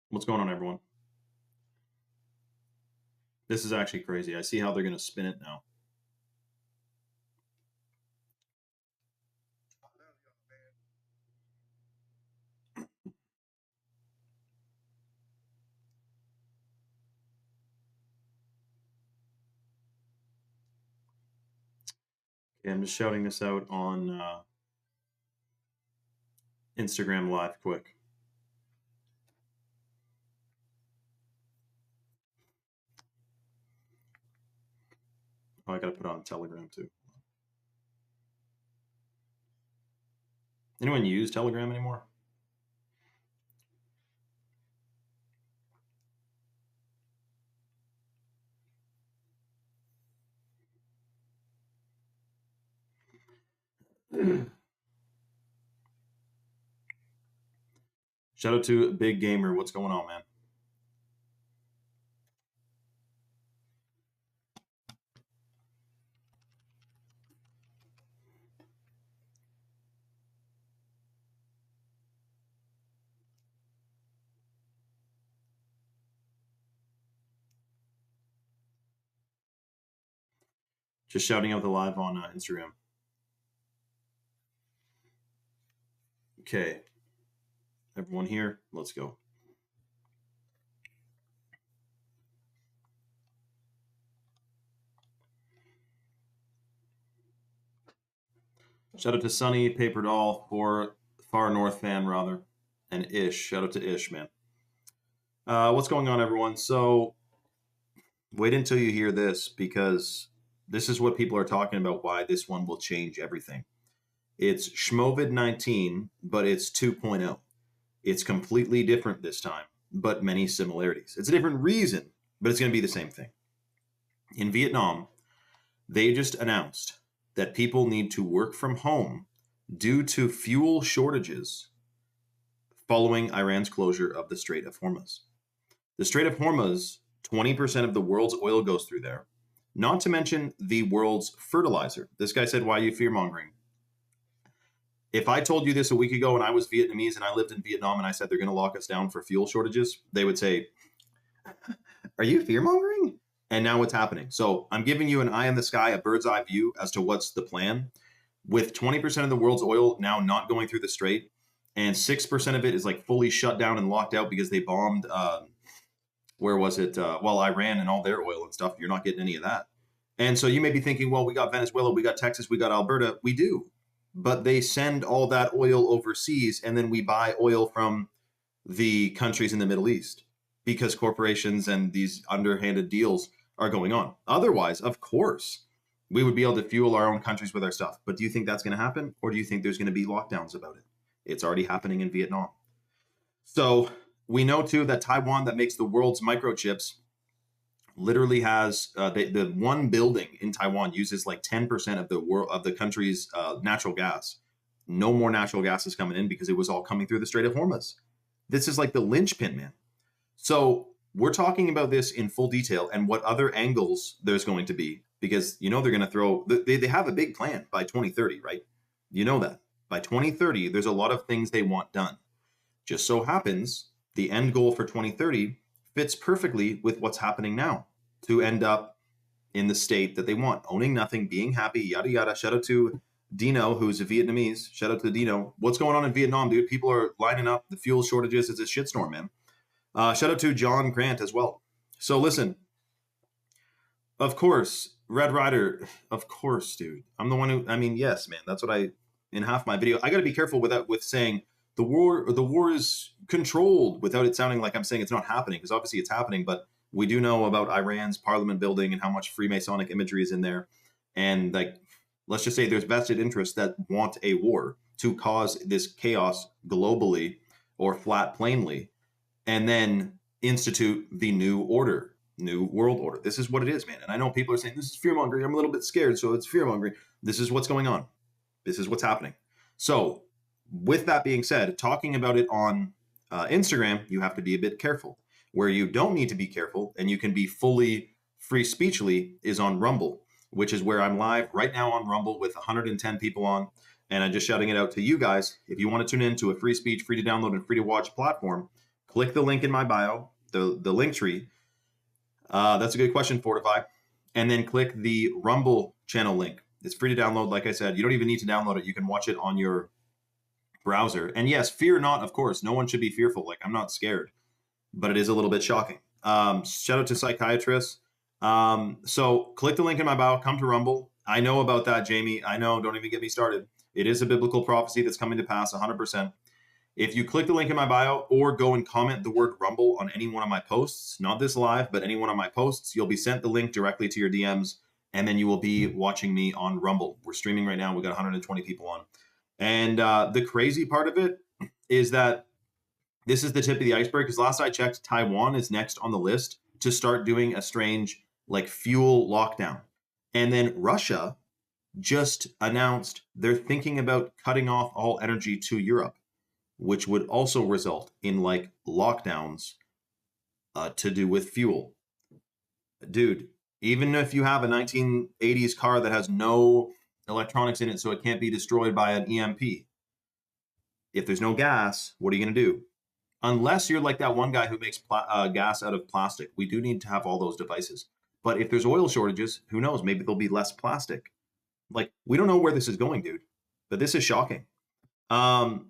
What's going on, everyone? This is actually crazy. I see how they're going to spin it now. Okay, I'm just shouting this out on Instagram Live quick. Oh, I got to put it on Telegram too. Anyone use Telegram anymore? Shout out to Big Gamer. What's going on, man? Just shouting out the live on Instagram. Okay, everyone here, let's go. Shout out to Sunny, Paper Doll, for Far North fan, rather, and Ish. Shout out to Ish, man. What's going on, everyone? So, wait until you hear this because this is what people are talking about, why this one will change everything. It's Schmovid 19, but it's 2.0. It's completely different this time, but many similarities. It's a different reason, but it's going to be the same thing. In Vietnam, they just announced that people need to work from home due to fuel shortages following Iran's closure of the Strait of Hormuz. The Strait of Hormuz, 20% of the world's oil goes through there, not to mention the world's fertilizer. This guy said, why are you fear-mongering? If I told you this a week ago and I was Vietnamese and I lived in Vietnam and I said they're going to lock us down for fuel shortages, they would say, are you fear-mongering? And now what's happening? So I'm giving you an eye in the sky, a bird's eye view as to what's the plan. With 20% of the world's oil now not going through the strait, and 6% of it is like fully shut down and locked out because they bombed, where was it? Well, Iran and all their oil and stuff. You're not getting any of that. And so you may be thinking, well, we got Venezuela, we got Texas, we got Alberta. We do. But they send all that oil overseas, and then we buy oil from the countries in the Middle East because corporations and these underhanded deals are going on. Otherwise, of course, we would be able to fuel our own countries with our stuff. But do you think that's going to happen? Or do you think there's going to be lockdowns about it? It's already happening in Vietnam. So we know, too, that Taiwan, that makes the world's microchips, literally has the one building in Taiwan uses like 10% of the world of the country's natural gas. No more natural gas is coming in because it was all coming through the Strait of Hormuz. This is like the linchpin, man. So we're talking about this in full detail and what other angles there's going to be, because they're going to throw, they have a big plan by 2030, right? You know that by 2030 there's a lot of things they want done. Just so happens the end goal for 2030 fits perfectly with what's happening now, to end up in the state that they want, owning nothing, being happy, yada yada. Shout out to Dino, who's a Vietnamese. Shout out to Dino. What's going on in Vietnam, dude? People are lining up. The fuel shortages is a shitstorm, man. Shout out to John Grant as well. So listen, of course, Red Rider, of course, dude. I'm the one who, I mean, yes, man. That's what in half my video. I got to be careful with saying the war is controlled without it sounding like I'm saying it's not happening, because obviously it's happening. But we do know about Iran's parliament building and how much Freemasonic imagery is in there, and like, let's just say there's vested interests that want a war to cause this chaos globally or flat plainly, and then institute the new order, new world order. This is what it is, man. And I know people are saying this is fear mongering. I'm a little bit scared, so it's fear mongering. This is what's going on. This is what's happening. So, with that being said, talking about it on Instagram, you have to be a bit careful. Where you don't need to be careful and you can be fully free speechly is on Rumble, which is where I'm live right now on Rumble with 110 people on. And I'm just shouting it out to you guys. If you want to tune in to a free speech, free to download, and free to watch platform, click the link in my bio, the link tree. That's a good question, Fortify. And then click the Rumble channel link. It's free to download. Like I said, you don't even need to download it. You can watch it on your browser. And yes, fear not, of course. No one should be fearful. Like, I'm not scared, but it is a little bit shocking. Shout out to psychiatrists. So click the link in my bio, come to Rumble. I know about that, Jamie. I know, don't even get me started. It is a biblical prophecy that's coming to pass 100%. If you click the link in my bio or go and comment the word Rumble on any one of my posts, not this live, but any one of my posts, you'll be sent the link directly to your DMs, and then you will be watching me on Rumble. We're streaming right now. We've got 120 people on. And the crazy part of it is that this is the tip of the iceberg, because last I checked, Taiwan is next on the list to start doing a strange like fuel lockdown. And then Russia just announced they're thinking about cutting off all energy to Europe, which would also result in like lockdowns to do with fuel. Dude, even if you have a 1980s car that has no electronics in it so it can't be destroyed by an EMP, if there's no gas, what are you going to do? Unless you're like that one guy who makes gas out of plastic. We do need to have all those devices. But if there's oil shortages, who knows? Maybe there'll be less plastic. Like, we don't know where this is going, dude. But this is shocking. I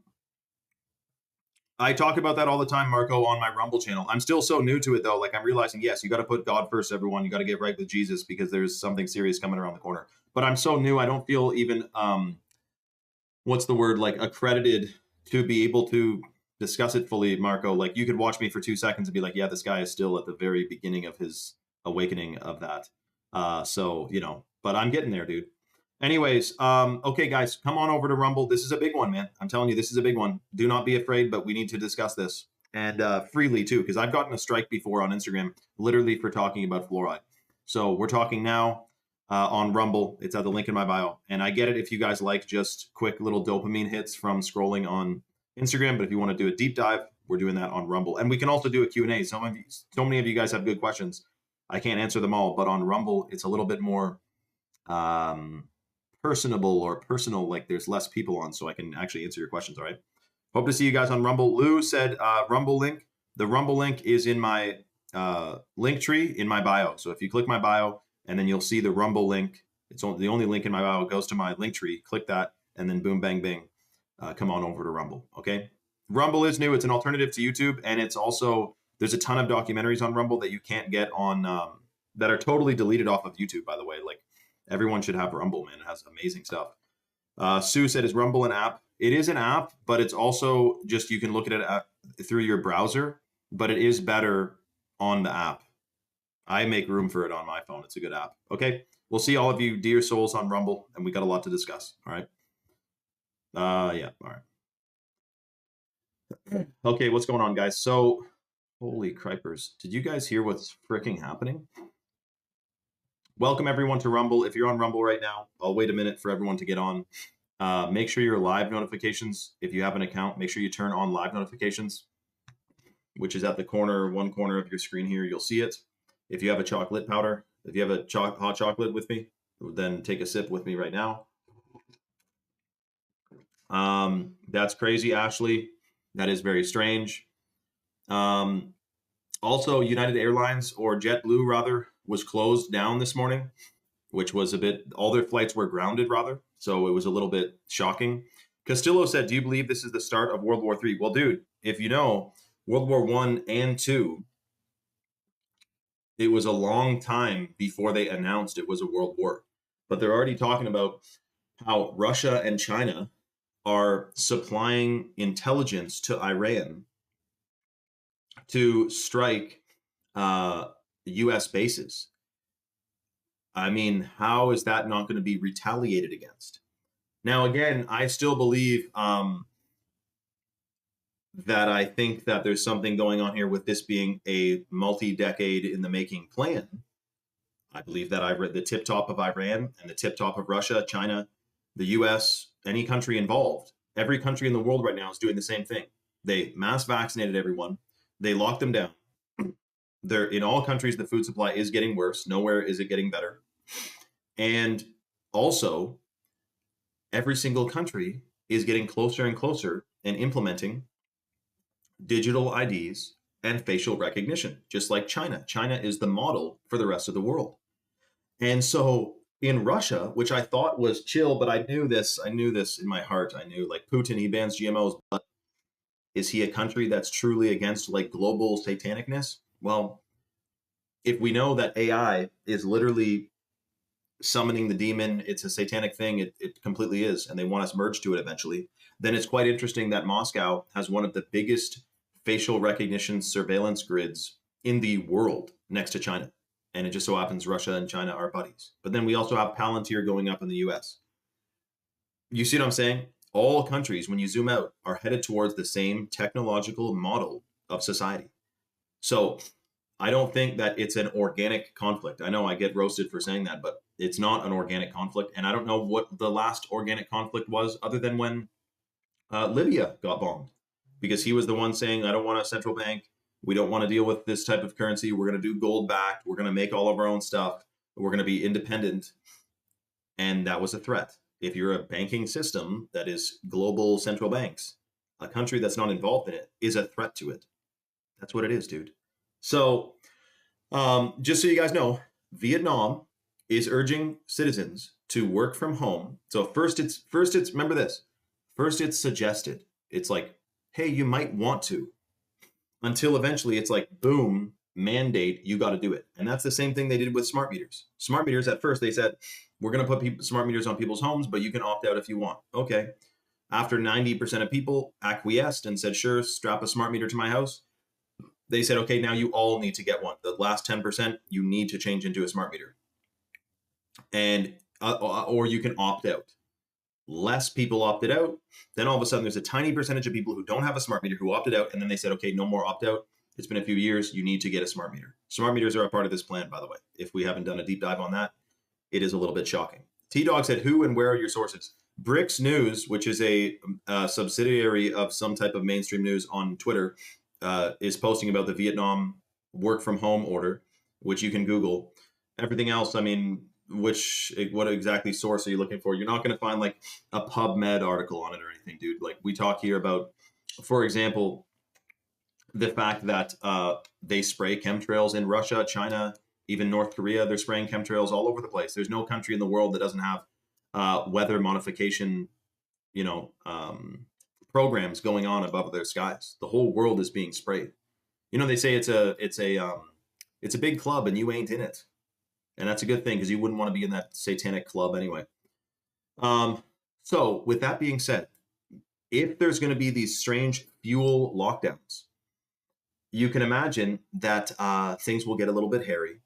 talk about that all the time, Marco, on my Rumble channel. I'm still so new to it, though. Like, I'm realizing, yes, you got to put God first, everyone. You got to get right with Jesus because there's something serious coming around the corner. But I'm so new, I don't feel even, what's the word, like accredited to be able to discuss it fully, Marco. Like, you could watch me for 2 seconds and be like, yeah, this guy is still at the very beginning of his awakening of that. So, you know, but I'm getting there, dude. Anyways, okay, guys, come on over to Rumble. This is a big one, man. I'm telling you, this is a big one. Do not be afraid, but we need to discuss this, and freely too, because I've gotten a strike before on Instagram, literally for talking about fluoride. So we're talking now on Rumble. It's at the link in my bio, and I get it if you guys like just quick little dopamine hits from scrolling on Instagram, but if you want to do a deep dive, we're doing that on Rumble, and we can also do a Q&A. So many of you guys have good questions. I can't answer them all, but on Rumble, it's a little bit more personable or personal, like there's less people on, so I can actually answer your questions. All right. Hope to see you guys on Rumble. Lou said Rumble link. The Rumble link is in my link tree in my bio. So if you click my bio and then you'll see the Rumble link, it's the only link in my bio. It goes to my link tree. Click that and then boom, bang, bing. Come on over to Rumble. Okay. Rumble is new. It's an alternative to YouTube. And it's also, there's a ton of documentaries on Rumble that you can't get on, that are totally deleted off of YouTube, by the way. Like, everyone should have Rumble, man. It has amazing stuff. Sue said, is Rumble an app? It is an app, but it's also just, you can look at it through your browser, but it is better on the app. I make room for it on my phone. It's a good app. Okay. We'll see all of you dear souls on Rumble, and we got a lot to discuss. All right. Yeah. All right. Okay. What's going on, guys? So, holy cripers. Did you guys hear what's freaking happening? Welcome everyone to Rumble. If you're on Rumble right now, I'll wait a minute for everyone to get on. Make sure your live notifications, if you have an account, make sure you turn on live notifications, which is at the one corner of your screen here. You'll see it. If you have a chocolate powder, if you have a hot chocolate with me, then take a sip with me right now. That's crazy, Ashley. That is very strange. Also, United Airlines, or JetBlue rather, was closed down this morning, which was all their flights were grounded rather. So it was a little bit shocking. Castillo said, do you believe this is the start of World War III? Well, dude, if you know, World War I and II, it was a long time before they announced it was a world war. But they're already talking about how Russia and China are supplying intelligence to Iran to strike U.S. bases. I mean, how is that not going to be retaliated against? Now, again, I still believe that I think that there's something going on here with this being a multi-decade in the making plan. I believe that I've read the tip top of Iran and the tip top of Russia, China, the U.S., any country involved. Every country in the world right now is doing the same thing. They mass vaccinated everyone. They locked them down. In all countries, the food supply is getting worse. Nowhere is it getting better. And also, every single country is getting closer and closer and implementing digital IDs and facial recognition, just like China. China is the model for the rest of the world. And so in Russia, which I thought was chill, but I knew this in my heart. I knew, like, Putin, he bans GMOs, but is he a country that's truly against like global satanicness? Well, if we know that AI is literally summoning the demon, it's a satanic thing, it completely is, and they want us merged to it eventually, then it's quite interesting that Moscow has one of the biggest facial recognition surveillance grids in the world next to China. And it just so happens Russia and China are buddies. But then we also have Palantir going up in the US. You see what I'm saying? All countries, when you zoom out, are headed towards the same technological model of society. So I don't think that it's an organic conflict. I know I get roasted for saying that, but it's not an organic conflict. And I don't know what the last organic conflict was other than when Libya got bombed, because he was the one saying, I don't want a central bank. We don't want to deal with this type of currency. We're going to do gold backed. We're going to make all of our own stuff. We're going to be independent. And that was a threat. If you're a banking system that is global central banks, a country that's not involved in it is a threat to it. That's what it is, dude. So just so you guys know, Vietnam is urging citizens to work from home. So first it's remember this. First it's suggested. It's like, hey, you might want to, until eventually it's like, boom, mandate, you got to do it. And that's the same thing they did with smart meters. Smart meters, at first they said, we're going to put smart meters on people's homes, but you can opt out if you want. Okay. After 90% of people acquiesced and said, sure, strap a smart meter to my house, they said, okay, now you all need to get one. The last 10%, you need to change into a smart meter. And or you can opt out. Less people opted out. Then all of a sudden, there's a tiny percentage of people who don't have a smart meter who opted out. And then they said, okay, no more opt out. It's been a few years. You need to get a smart meter. Smart meters are a part of this plan, by the way. If we haven't done a deep dive on that, it is a little bit shocking. T-Dog said, who and where are your sources? Bricks News, which is a subsidiary of some type of mainstream news on Twitter, is posting about the Vietnam work from home order, which you can Google. Everything else, I mean, what exactly source are you looking for? You're not going to find like a PubMed article on it or anything, dude. Like, we talk here about, for example, the fact that they spray chemtrails in Russia, China, even North Korea. They're spraying chemtrails all over the place. There's no country in the world that doesn't have weather modification, programs going on above their skies. The whole world is being sprayed. They say it's a big club and you ain't in it. And that's a good thing, because you wouldn't want to be in that satanic club anyway. So with that being said, if there's going to be these strange fuel lockdowns, you can imagine that things will get a little bit hairy.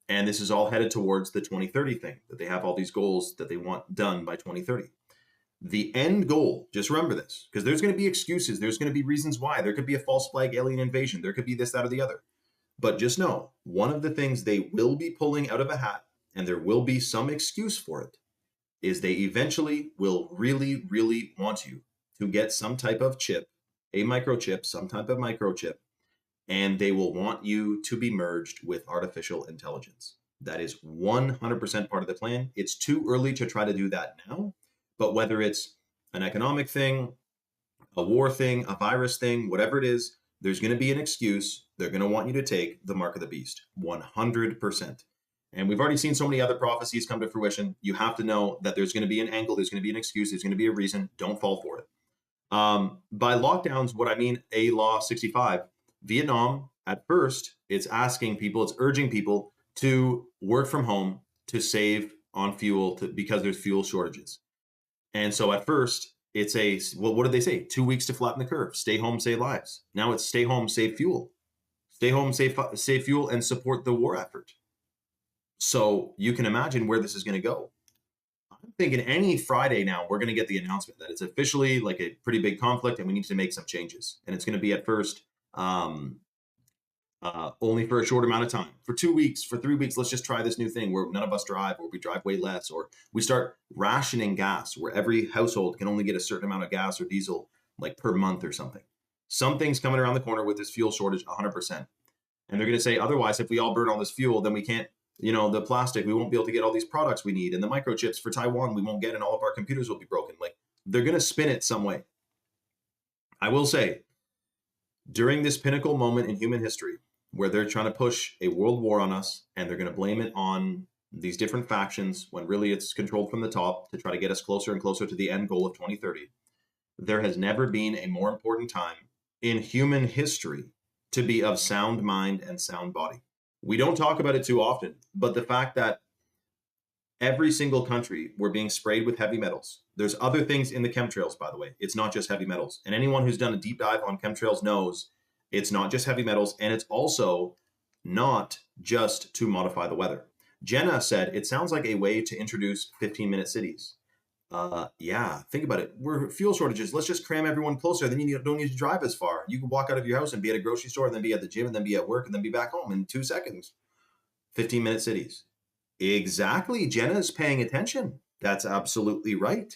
And this is all headed towards the 2030 thing, that they have all these goals that they want done by 2030. The end goal, just remember this, because there's going to be excuses. There's going to be reasons why. There could be a false flag alien invasion. There could be this, that, or the other. But just know, one of the things they will be pulling out of a hat, and there will be some excuse for it, is they eventually will really, really want you to get some type of chip, a microchip, some type of microchip, and they will want you to be merged with artificial intelligence. That is 100% part of the plan. It's too early to try to do that now, but whether it's an economic thing, a war thing, a virus thing, whatever it is, there's going to be an excuse. They're going to want you to take the mark of the beast, 100%. And we've already seen so many other prophecies come to fruition. You have to know that there's going to be an angle, there's going to be an excuse, there's going to be a reason. Don't fall for it. By lockdowns, what I mean, a Law 65, Vietnam, at first, it's asking people, it's urging people to work from home to save on fuel because there's fuel shortages. And so at first, it's what did they say? 2 weeks to flatten the curve. Stay home, save lives. Now it's stay home, save fuel. Stay home, save fuel, and support the war effort. So you can imagine where this is going to go. I'm thinking any Friday now, we're going to get the announcement that it's officially like a pretty big conflict and we need to make some changes. And it's going to be at first only for a short amount of time. For 2 weeks, for 3 weeks, let's just try this new thing where none of us drive, or we drive way less, or we start rationing gas where every household can only get a certain amount of gas or diesel like per month or something. Something's coming around the corner with this fuel shortage, 100%. And they're going to say, otherwise, if we all burn all this fuel, then we can't, the plastic, we won't be able to get all these products we need. And the microchips for Taiwan, we won't get, and all of our computers will be broken. Like, they're going to spin it some way. I will say, During this pinnacle moment in human history, where they're trying to push a world war on us and they're going to blame it on these different factions when really it's controlled from the top to try to get us closer and closer to the end goal of 2030, there has never been a more important time in human history to be of sound mind and sound body. We don't talk about it too often, but the fact that every single country we're being sprayed with heavy metals. There's other things in the chemtrails, by the way. It's not just heavy metals. And anyone who's done a deep dive on chemtrails knows it's not just heavy metals, and it's also not just to modify the weather. Jenna said it sounds like a way to introduce 15-minute cities. Yeah, think about it. We're fuel shortages. Let's just cram everyone closer. Then you don't need to drive as far. You can walk out of your house and be at a grocery store, and then be at the gym, and then be at work, and then be back home in 2 seconds. 15-minute cities. Exactly. Jenna's paying attention. That's absolutely right.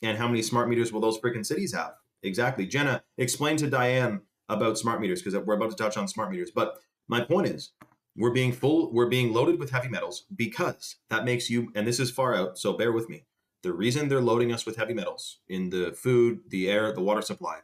And how many smart meters will those freaking cities have? Exactly. Jenna, explain to Diane about smart meters, because we're about to touch on smart meters. But my point is, we're being loaded with heavy metals because that makes you, and this is far out, so bear with me. The reason they're loading us with heavy metals in the food, the air, the water supply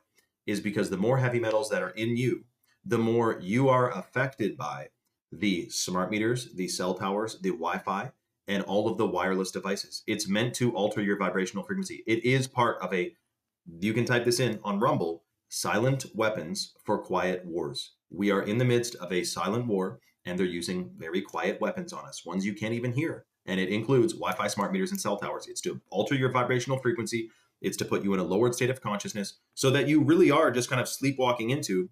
is because the more heavy metals that are in you, the more you are affected by the smart meters, the cell towers, the Wi-Fi, and all of the wireless devices. It's meant to alter your vibrational frequency. It is part of you can type this in on Rumble, silent weapons for quiet wars. We are in the midst of a silent war, and they're using very quiet weapons on us, ones you can't even hear. And it includes Wi-Fi, smart meters, and cell towers. It's to alter your vibrational frequency. It's to put you in a lowered state of consciousness so that you really are just kind of sleepwalking into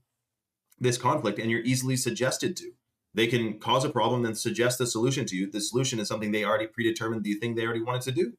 this conflict, and you're easily suggested to. They can cause a problem and suggest the solution to you. The solution is something they already predetermined, the thing they already wanted to do.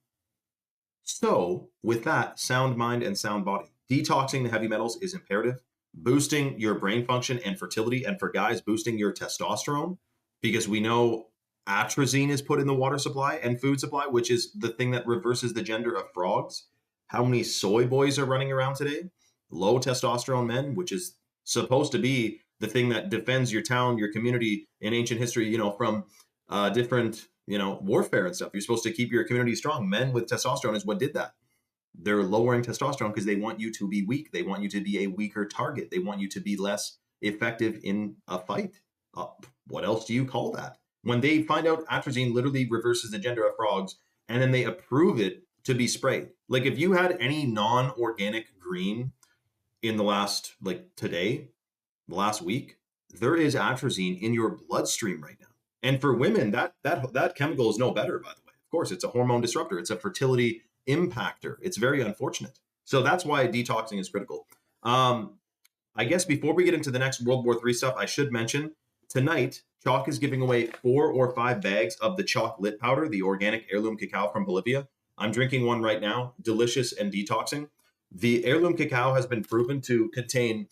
So with that, sound mind and sound body. Detoxing the heavy metals is imperative. Boosting your brain function and fertility, and for guys, boosting your testosterone, because we know atrazine is put in the water supply and food supply, which is the thing that reverses the gender of frogs. How many soy boys are running around today? Low testosterone men, which is supposed to be the thing that defends your town, your community in ancient history, from different, warfare and stuff. You're supposed to keep your community strong. Men with testosterone is what did that. They're lowering testosterone because they want you to be weak. They want you to be a weaker target. They want you to be less effective in a fight. What else do you call that? When they find out atrazine literally reverses the gender of frogs, and then they approve it to be sprayed. Like if you had any non-organic green in the last, the last week, there is atrazine in your bloodstream right now. And for women, that chemical is no better, by the way. Of course, it's a hormone disruptor. It's a fertility impactor. It's very unfortunate. So that's why detoxing is critical. I guess before we get into the next World War III stuff, I should mention tonight, Chalk is giving away 4 or 5 bags of the Chalk Lit Powder, the organic heirloom cacao from Bolivia. I'm drinking one right now, delicious and detoxing. The heirloom cacao has been proven to contain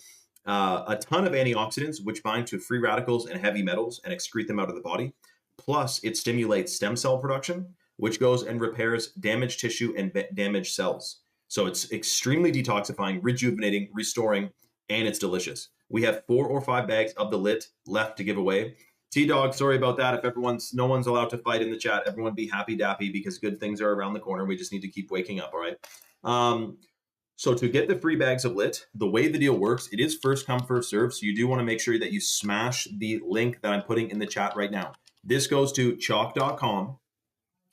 a ton of antioxidants, which bind to free radicals and heavy metals and excrete them out of the body. Plus, it stimulates stem cell production, which goes and repairs damaged tissue and damaged cells. So it's extremely detoxifying, rejuvenating, restoring, and it's delicious. We have 4 or 5 bags of the Lit left to give away. T-Dog, sorry about that. If no one's allowed to fight in the chat, everyone be happy dappy because good things are around the corner. We just need to keep waking up, all right? So to get the free bags of Lit, the way the deal works, it is first come, first serve. So you do want to make sure that you smash the link that I'm putting in the chat right now. This goes to chalk.com,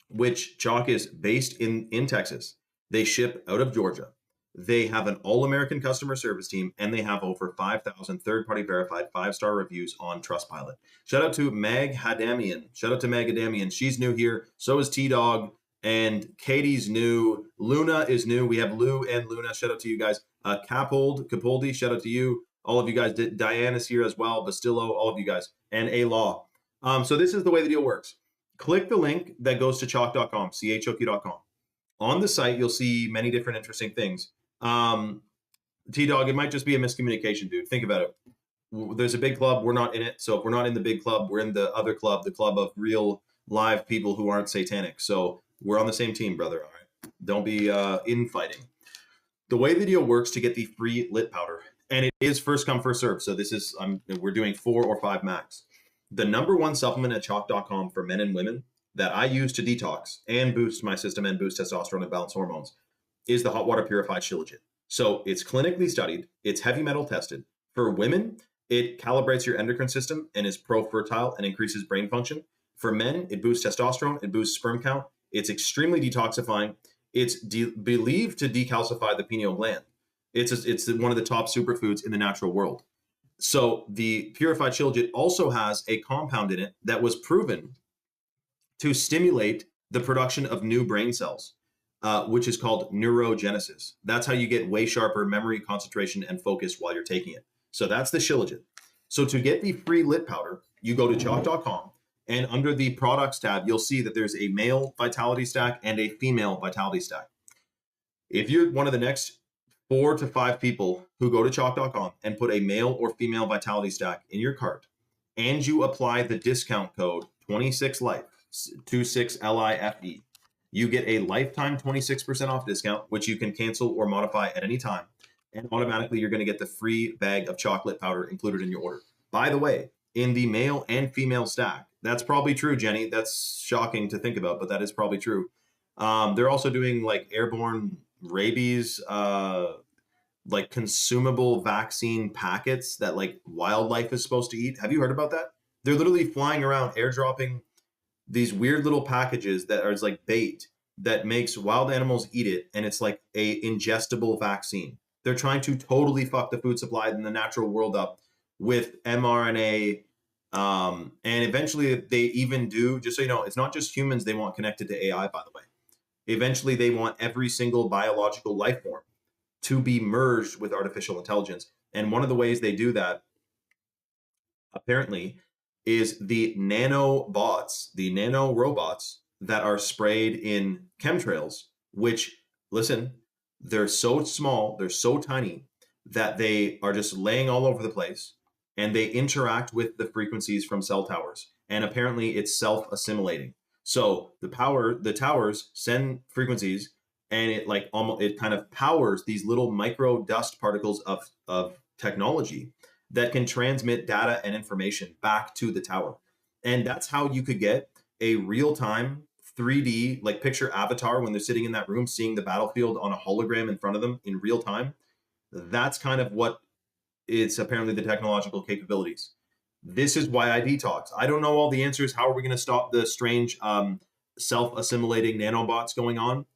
which Chalk is based in Texas. They ship out of Georgia. They have an all-American customer service team, and they have over 5,000 third-party verified 5-star reviews on Trustpilot. Shout out to Meg Hadamian. Shout out to Meg Hadamian. She's new here. So is T-Dog. And Katie's new. Luna is new. We have Lou and Luna. Shout out to you guys. Capoldi, shout out to you. All of you guys. Diane is here as well. Bastillo, all of you guys. And A-Law. So this is the way the deal works. Click the link that goes to chalk.com, chok.com. On the site, you'll see many different interesting things. T-Dog, it might just be a miscommunication, dude. Think about it. There's a big club. We're not in it. So if we're not in the big club, we're in the other club, the club of real live people who aren't satanic. So we're on the same team, brother. All right. Don't be infighting. The way the deal works to get the free Lit Powder, and it is first come, first serve. So this is, we're doing 4 or 5 max. The number one supplement at chalk.com for men and women that I use to detox and boost my system and boost testosterone and balance hormones is the hot water purified Shilajit. So it's clinically studied, it's heavy metal tested, For women, it calibrates your endocrine system and is pro-fertile and increases brain function. For men, it boosts testosterone, it boosts sperm count. It's extremely detoxifying. It's believed to decalcify the pineal gland. It's one of the top superfoods in the natural world. So the purified Shilajit also has a compound in it that was proven to stimulate the production of new brain cells, which is called neurogenesis. That's how you get way sharper memory, concentration, and focus while you're taking it. So that's the Shilajit. So to get the free lit powder, you go to chalk.com, and under the products tab, you'll see that there's a male vitality stack and a female vitality stack. If you're one of the next 4 to 5 people who go to chalk.com and put a male or female vitality stack in your cart, and you apply the discount code 26life, 26LIFE, you get a lifetime 26% off discount, which you can cancel or modify at any time. And automatically you're going to get the free bag of chocolate powder included in your order. By the way, in the male and female stack, that's probably true, Jenny. That's shocking to think about, but that is probably true. They're also doing like airborne rabies, like consumable vaccine packets that like wildlife is supposed to eat. Have you heard about that? They're literally flying around airdropping these weird little packages that are like bait that makes wild animals eat it, and it's like a ingestible vaccine. They're trying to totally fuck the food supply in the natural world up with mRNA. And eventually they even do, just so you know, it's not just humans they want connected to AI, by the way. Eventually they want every single biological life form to be merged with artificial intelligence. And one of the ways they do that, apparently, is the nanobots, the nano robots that are sprayed in chemtrails, which, listen, they're so small, they're so tiny that they are just laying all over the place, and they interact with the frequencies from cell towers. And apparently it's self-assimilating. So the towers send frequencies, and it kind of powers these little micro dust particles of technology that can transmit data and information back to the tower. And that's how you could get a real-time 3D, like picture Avatar when they're sitting in that room, seeing the battlefield on a hologram in front of them in real time. That's kind of what it's apparently the technological capabilities. This is why I detox. I don't know all the answers. How are we going to stop the strange self-assimilating nanobots going on?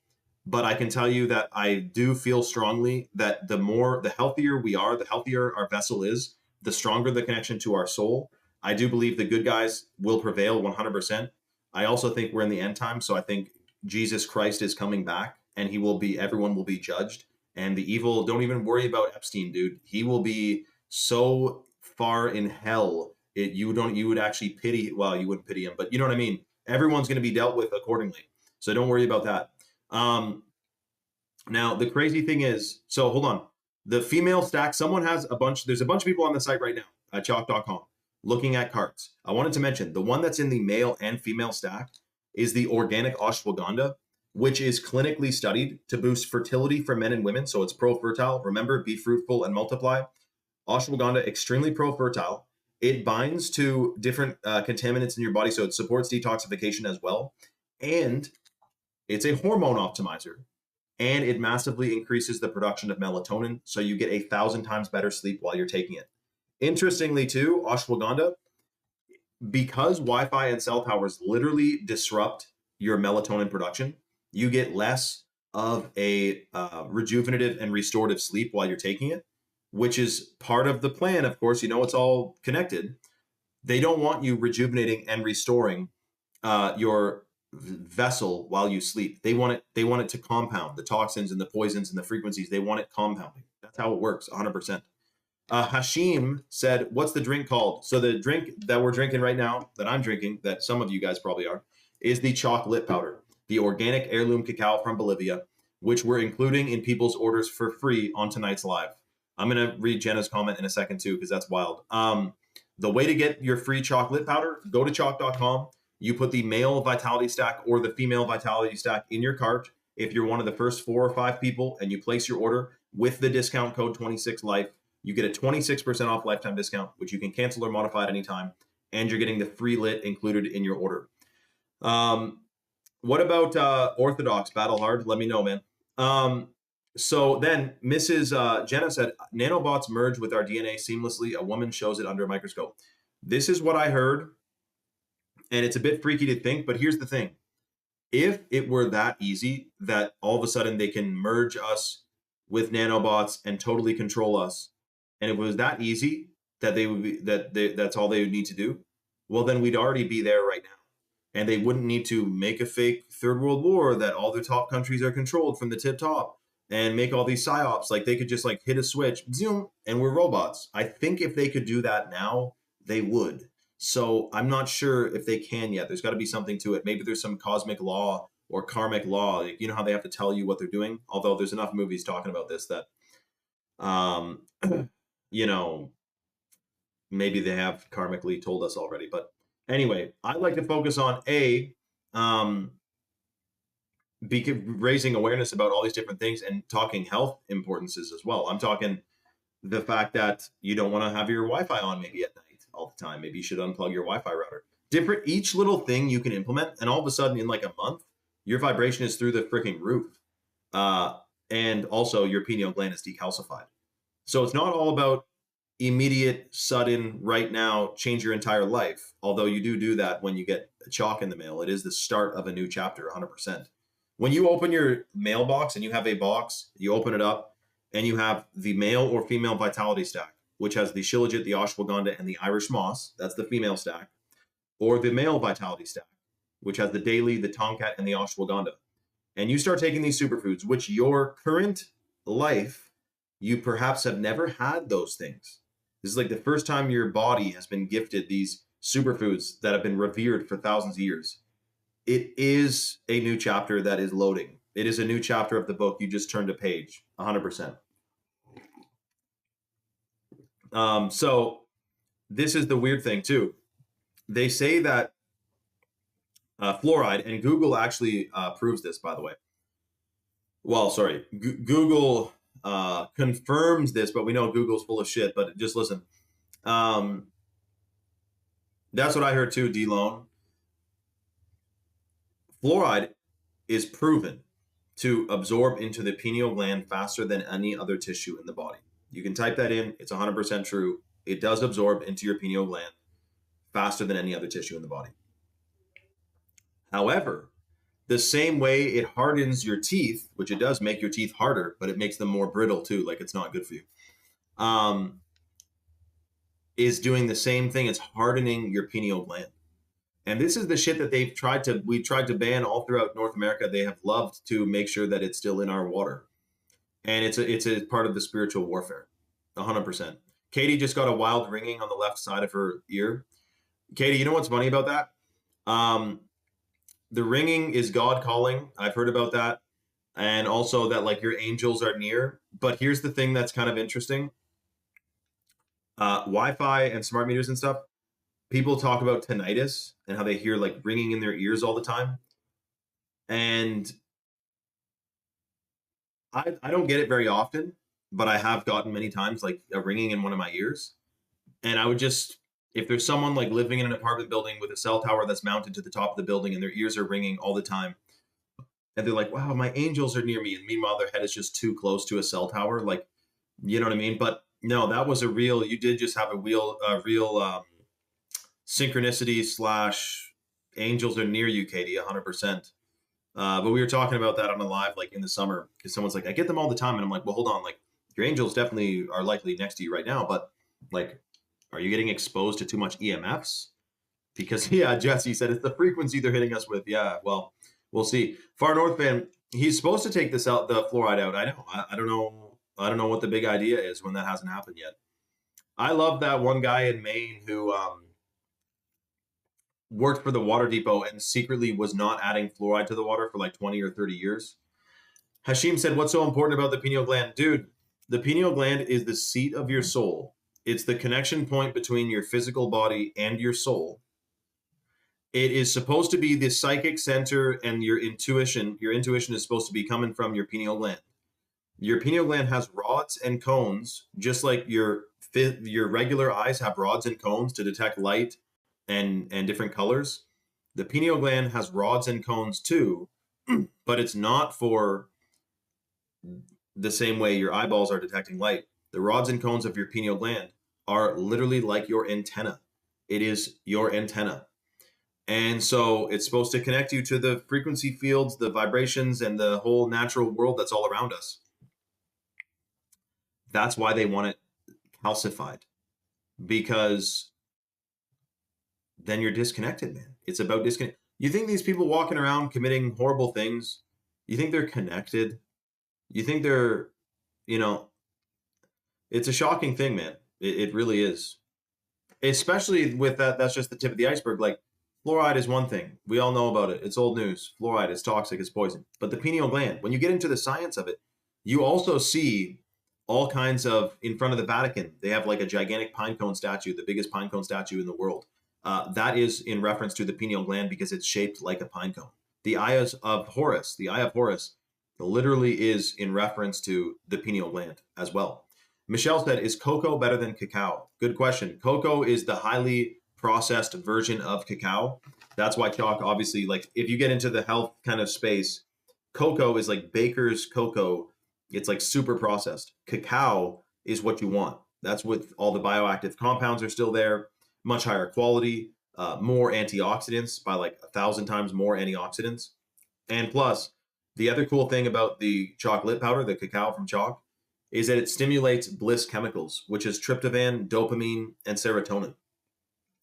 But I can tell you that I do feel strongly that the healthier we are, the healthier our vessel is, the stronger the connection to our soul. I do believe the good guys will prevail 100%. I also think we're in the end time. So I think Jesus Christ is coming back, and everyone will be judged. And the evil, don't even worry about Epstein, dude. He will be so far in hell. You would actually pity, well, you wouldn't pity him, but you know what I mean? Everyone's going to be dealt with accordingly. So don't worry about that. Now the crazy thing is, so hold on. The female stack, there's a bunch of people on the site right now at chalk.com looking at carts. I wanted to mention the one that's in the male and female stack is the organic ashwagandha, which is clinically studied to boost fertility for men and women. So it's pro-fertile. Remember, be fruitful and multiply. Ashwagandha, extremely pro-fertile. It binds to different contaminants in your body, so it supports detoxification as well. And it's a hormone optimizer. And it massively increases the production of melatonin, so you get 1,000 times better sleep while you're taking it. Interestingly, too, ashwagandha, because Wi-Fi and cell towers literally disrupt your melatonin production, you get less of a rejuvenative and restorative sleep while you're taking it, which is part of the plan. Of course, it's all connected. They don't want you rejuvenating and restoring your vessel while you sleep. They want it to compound the toxins and the poisons and the frequencies. They want it compounding. That's how it works, 100%. Hashim said, what's the drink called? So the drink that we're drinking right now, that I'm drinking, that some of you guys probably are, is the chocolate powder, the organic heirloom cacao from Bolivia, which we're including in people's orders for free on tonight's live. I'm going to read Jenna's comment in a second too, because that's wild. The way to get your free chocolate powder, go to chalk.com. You put the male vitality stack or the female vitality stack in your cart. If you're one of the first 4 or 5 people and you place your order with the discount code 26life, you get a 26% off lifetime discount, which you can cancel or modify at any time. And you're getting the free lit included in your order. What about Orthodox Battle Hard? Let me know, man. So then Mrs. Jenna said, nanobots merge with our DNA seamlessly. A woman shows it under a microscope. This is what I heard, and it's a bit freaky to think, but here's the thing. If it were that easy that all of a sudden they can merge us with nanobots and totally control us, and it was that easy that they would be that's all they would need to do, well then we'd already be there right now. And they wouldn't need to make a fake third world war that all the top countries are controlled from the tip top and make all these psyops. Like they could just like hit a switch, zoom, and we're robots. I think if they could do that now, they would. So I'm not sure if they can yet. There's got to be something to it. Maybe there's some cosmic law or karmic law. Like, you know how they have to tell you what they're doing? Although there's enough movies talking about this that, um, you know, maybe they have karmically told us already. But anyway, I'd like to focus on um, raising awareness about all these different things and talking health importances as well. I'm talking the fact that you don't want to have your Wi-Fi on maybe at night all the time. Maybe you should unplug your Wi-Fi router. Different, each little thing you can implement, and all of a sudden in like a month, your vibration is through the freaking roof. And also your pineal gland is decalcified. So it's not all about immediate, sudden, right now, change your entire life. Although you do that when you get a chalk in the mail. It is the start of a new chapter, 100%. When you open your mailbox and you have a box, you open it up and you have the male or female vitality stack, which has the shilajit, the ashwagandha, and the Irish moss. That's the female stack. Or the male vitality stack, which has the daily, the tomcat, and the ashwagandha. And you start taking these superfoods, which your current life, you perhaps have never had those things. This is like the first time your body has been gifted these superfoods that have been revered for thousands of years. It is a new chapter that is loading. It is a new chapter of the book. You just turned a page, 100%. So this is the weird thing too. They say that fluoride, and Google actually proves this, by the way. Well, sorry, Google confirms this, but we know Google's full of shit. But just listen. That's what I heard too, D-Lone. Fluoride is proven to absorb into the pineal gland faster than any other tissue in the body. You can type that in. It's 100% true. It does absorb into your pineal gland faster than any other tissue in the body. However, the same way it hardens your teeth, which it does make your teeth harder, but it makes them more brittle too, like it's not good for you, is doing the same thing. It's hardening your pineal gland. And this is the shit that we tried to ban all throughout North America. They have loved to make sure that it's still in our water. And it's a part of the spiritual warfare, 100%. Katie just got a wild ringing on the left side of her ear. Katie, you know what's funny about that? The ringing is God calling. I've heard about that. And also that like your angels are near. But here's the thing that's kind of interesting. Wi-Fi and smart meters and stuff, people talk about tinnitus and how they hear like ringing in their ears all the time. And I don't get it very often, but I have gotten many times like a ringing in one of my ears. And I would just, if there's someone like living in an apartment building with a cell tower that's mounted to the top of the building and their ears are ringing all the time, and they're like, wow, my angels are near me. And meanwhile, their head is just too close to a cell tower. Like, you know what I mean? But no, that was you did just have a real synchronicity / angels are near you, Katie, 100%. But we were talking about that on a live, like in the summer, because someone's like, I get them all the time. And I'm like, well, hold on. Like your angels definitely are likely next to you right now. But like, are you getting exposed to too much EMFs? Because yeah, Jesse said it's the frequency they're hitting us with. Yeah, well, we'll see. Far North fan, he's supposed to take the fluoride out. I know. I don't know. I don't know what the big idea is when that hasn't happened yet. I love that one guy in Maine who worked for the water depot and secretly was not adding fluoride to the water for like 20 or 30 years. Hashim said, what's so important about the pineal gland? Dude, the pineal gland is the seat of your soul. It's the connection point between your physical body and your soul. It is supposed to be the psychic center and your intuition. Your intuition is supposed to be coming from your pineal gland. Your pineal gland has rods and cones, just like your regular eyes have rods and cones to detect light and different colors. The pineal gland has rods and cones too, but it's not for the same way your eyeballs are detecting light. The rods and cones of your pineal gland are literally like your antenna. It is your antenna. And so it's supposed to connect you to the frequency fields, the vibrations, and the whole natural world that's all around us. That's why they want it calcified, because then you're disconnected, man. It's about disconnect. You think these people walking around committing horrible things, you think they're connected? You think they're, it's a shocking thing, man. It really is. Especially with that, that's just the tip of the iceberg. Like, fluoride is one thing. We all know about it. It's old news. Fluoride is toxic, it's poison. But the pineal gland, when you get into the science of it, you also see all kinds of, in front of the Vatican, they have like a gigantic pine cone statue, the biggest pine cone statue in the world. That is in reference to the pineal gland because it's shaped like a pine cone. The Eye of Horus, literally is in reference to the pineal gland as well. Michelle said, is cocoa better than cacao? Good question. Cocoa is the highly processed version of cacao. That's why chalk, obviously, like if you get into the health kind of space, cocoa is like baker's cocoa. It's like super processed. Cacao is what you want. That's what all the bioactive compounds are still there, much higher quality, more antioxidants, by like 1,000 times more antioxidants. And plus, the other cool thing about the chocolate powder, the cacao from chalk, is that it stimulates bliss chemicals, which is tryptophan, dopamine, and serotonin.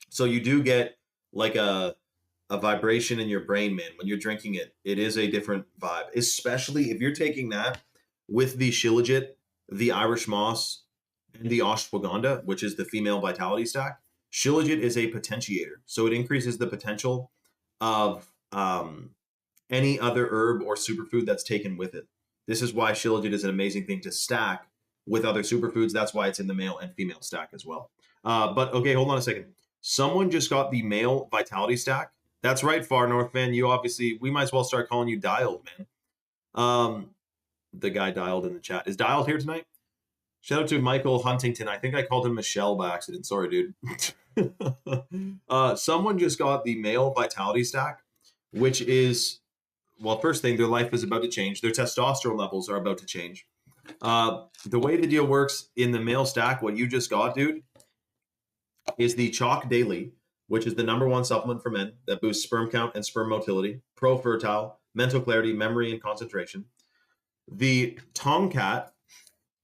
So you do get like a vibration in your brain, man. When you're drinking it, it is a different vibe, especially if you're taking that with the Shilajit, the Irish moss, and the ashwagandha, which is the female vitality stack. Shilajit is a potentiator, so it increases the potential of any other herb or superfood that's taken with it. This is why Shilajit is an amazing thing to stack with other superfoods. That's why it's in the male and female stack as well. But okay, hold on a second. Someone just got the male vitality stack. That's right, Far North fan. You obviously, we might as well start calling you Dialed, man. The guy Dialed in the chat. Is Dialed here tonight? Shout out to Michael Huntington. I think I called him Michelle by accident. Sorry, dude. Someone just got the male vitality stack, which is, well, first thing, their life is about to change. Their testosterone levels are about to change. The way the deal works in the male stack, what you just got, dude, is the Chalk Daily, which is the #1 supplement for men that boosts sperm count and sperm motility, pro-fertile, mental clarity, memory, and concentration. The Tongkat,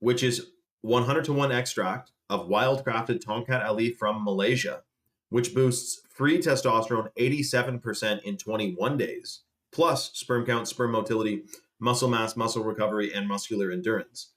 which is 100-to-1 extract of wild-crafted Tongkat Ali from Malaysia, which boosts free testosterone 87% in 21 days, plus sperm count, sperm motility, muscle mass, muscle recovery, and muscular endurance.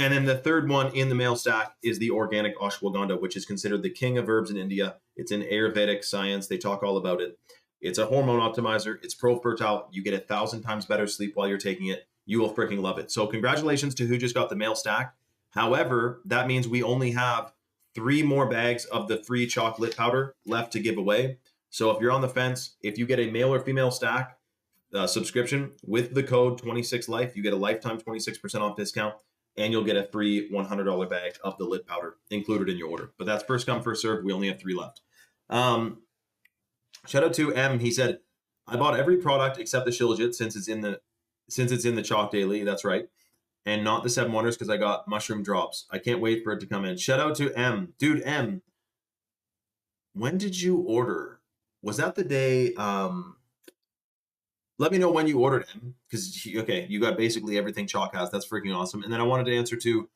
And then the third one in the male stack is the organic ashwagandha, which is considered the king of herbs in India. It's in Ayurvedic science. They talk all about it. It's a hormone optimizer. It's pro-fertile. You get 1,000 times better sleep while you're taking it. You will freaking love it. So congratulations to who just got the male stack. However, that means we only have 3 more bags of the free chocolate powder left to give away. So if you're on the fence, if you get a male or female stack subscription with the code 26life, you get a lifetime 26% off discount, and you'll get a free $100 bag of the lit powder included in your order. But that's first come, first served. We only have 3 left. Shout out to M. He said, I bought every product except the Shilajit since it's in the Chalk Daily. That's right. And not the 7 Wonders because I got mushroom drops. I can't wait for it to come in. Shout out to M. Dude, M, when did you order? Was that the day? Let me know when you ordered him, because, okay, you got basically everything Chalk has. That's freaking awesome. And then I wanted to answer to,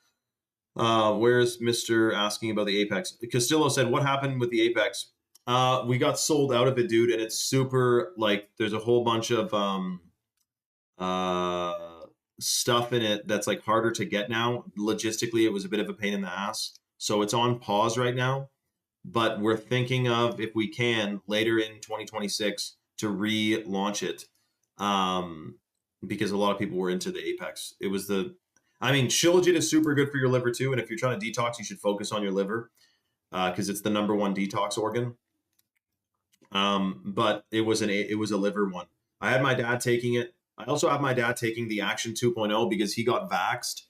where's Mr. asking about the Apex? Castillo said, what happened with the Apex? We got sold out of it, dude, and it's super, like, there's a whole bunch of stuff in it that's, like, harder to get now. Logistically, it was a bit of a pain in the ass. So it's on pause right now. But we're thinking of, if we can, later in 2026 to relaunch it. Because a lot of people were into the Apex. It was Shilajit is super good for your liver too. And if you're trying to detox, you should focus on your liver, because it's the #1 detox organ. But it was a liver one. I had my dad taking it. I also have my dad taking the Action 2.0 because he got vaxxed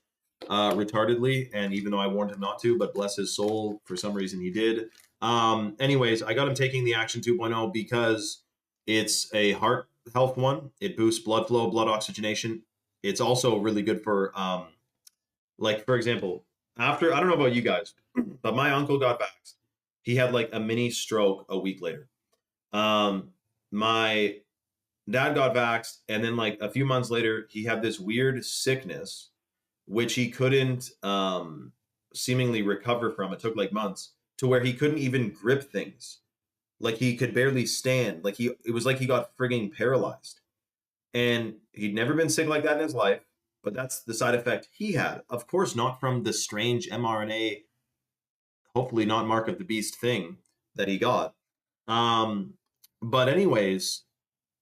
retardedly. And even though I warned him not to, but bless his soul, for some reason he did. Anyways, I got him taking the Action 2.0 because it's a heart health one. It boosts blood flow, blood oxygenation. It's also really good for Like, for example, after, I don't know about you guys, but my uncle got vaxxed. He had like a mini stroke a week later. My dad got vaxxed, and then like a few months later, he had this weird sickness, which he couldn't seemingly recover from. It took like months to where he couldn't even grip things. Like he could barely stand. It was like he got frigging paralyzed. And he'd never been sick like that in his life, but that's the side effect he had. Of course, not from the strange mRNA, hopefully not Mark of the Beast thing that he got. Um, but anyways,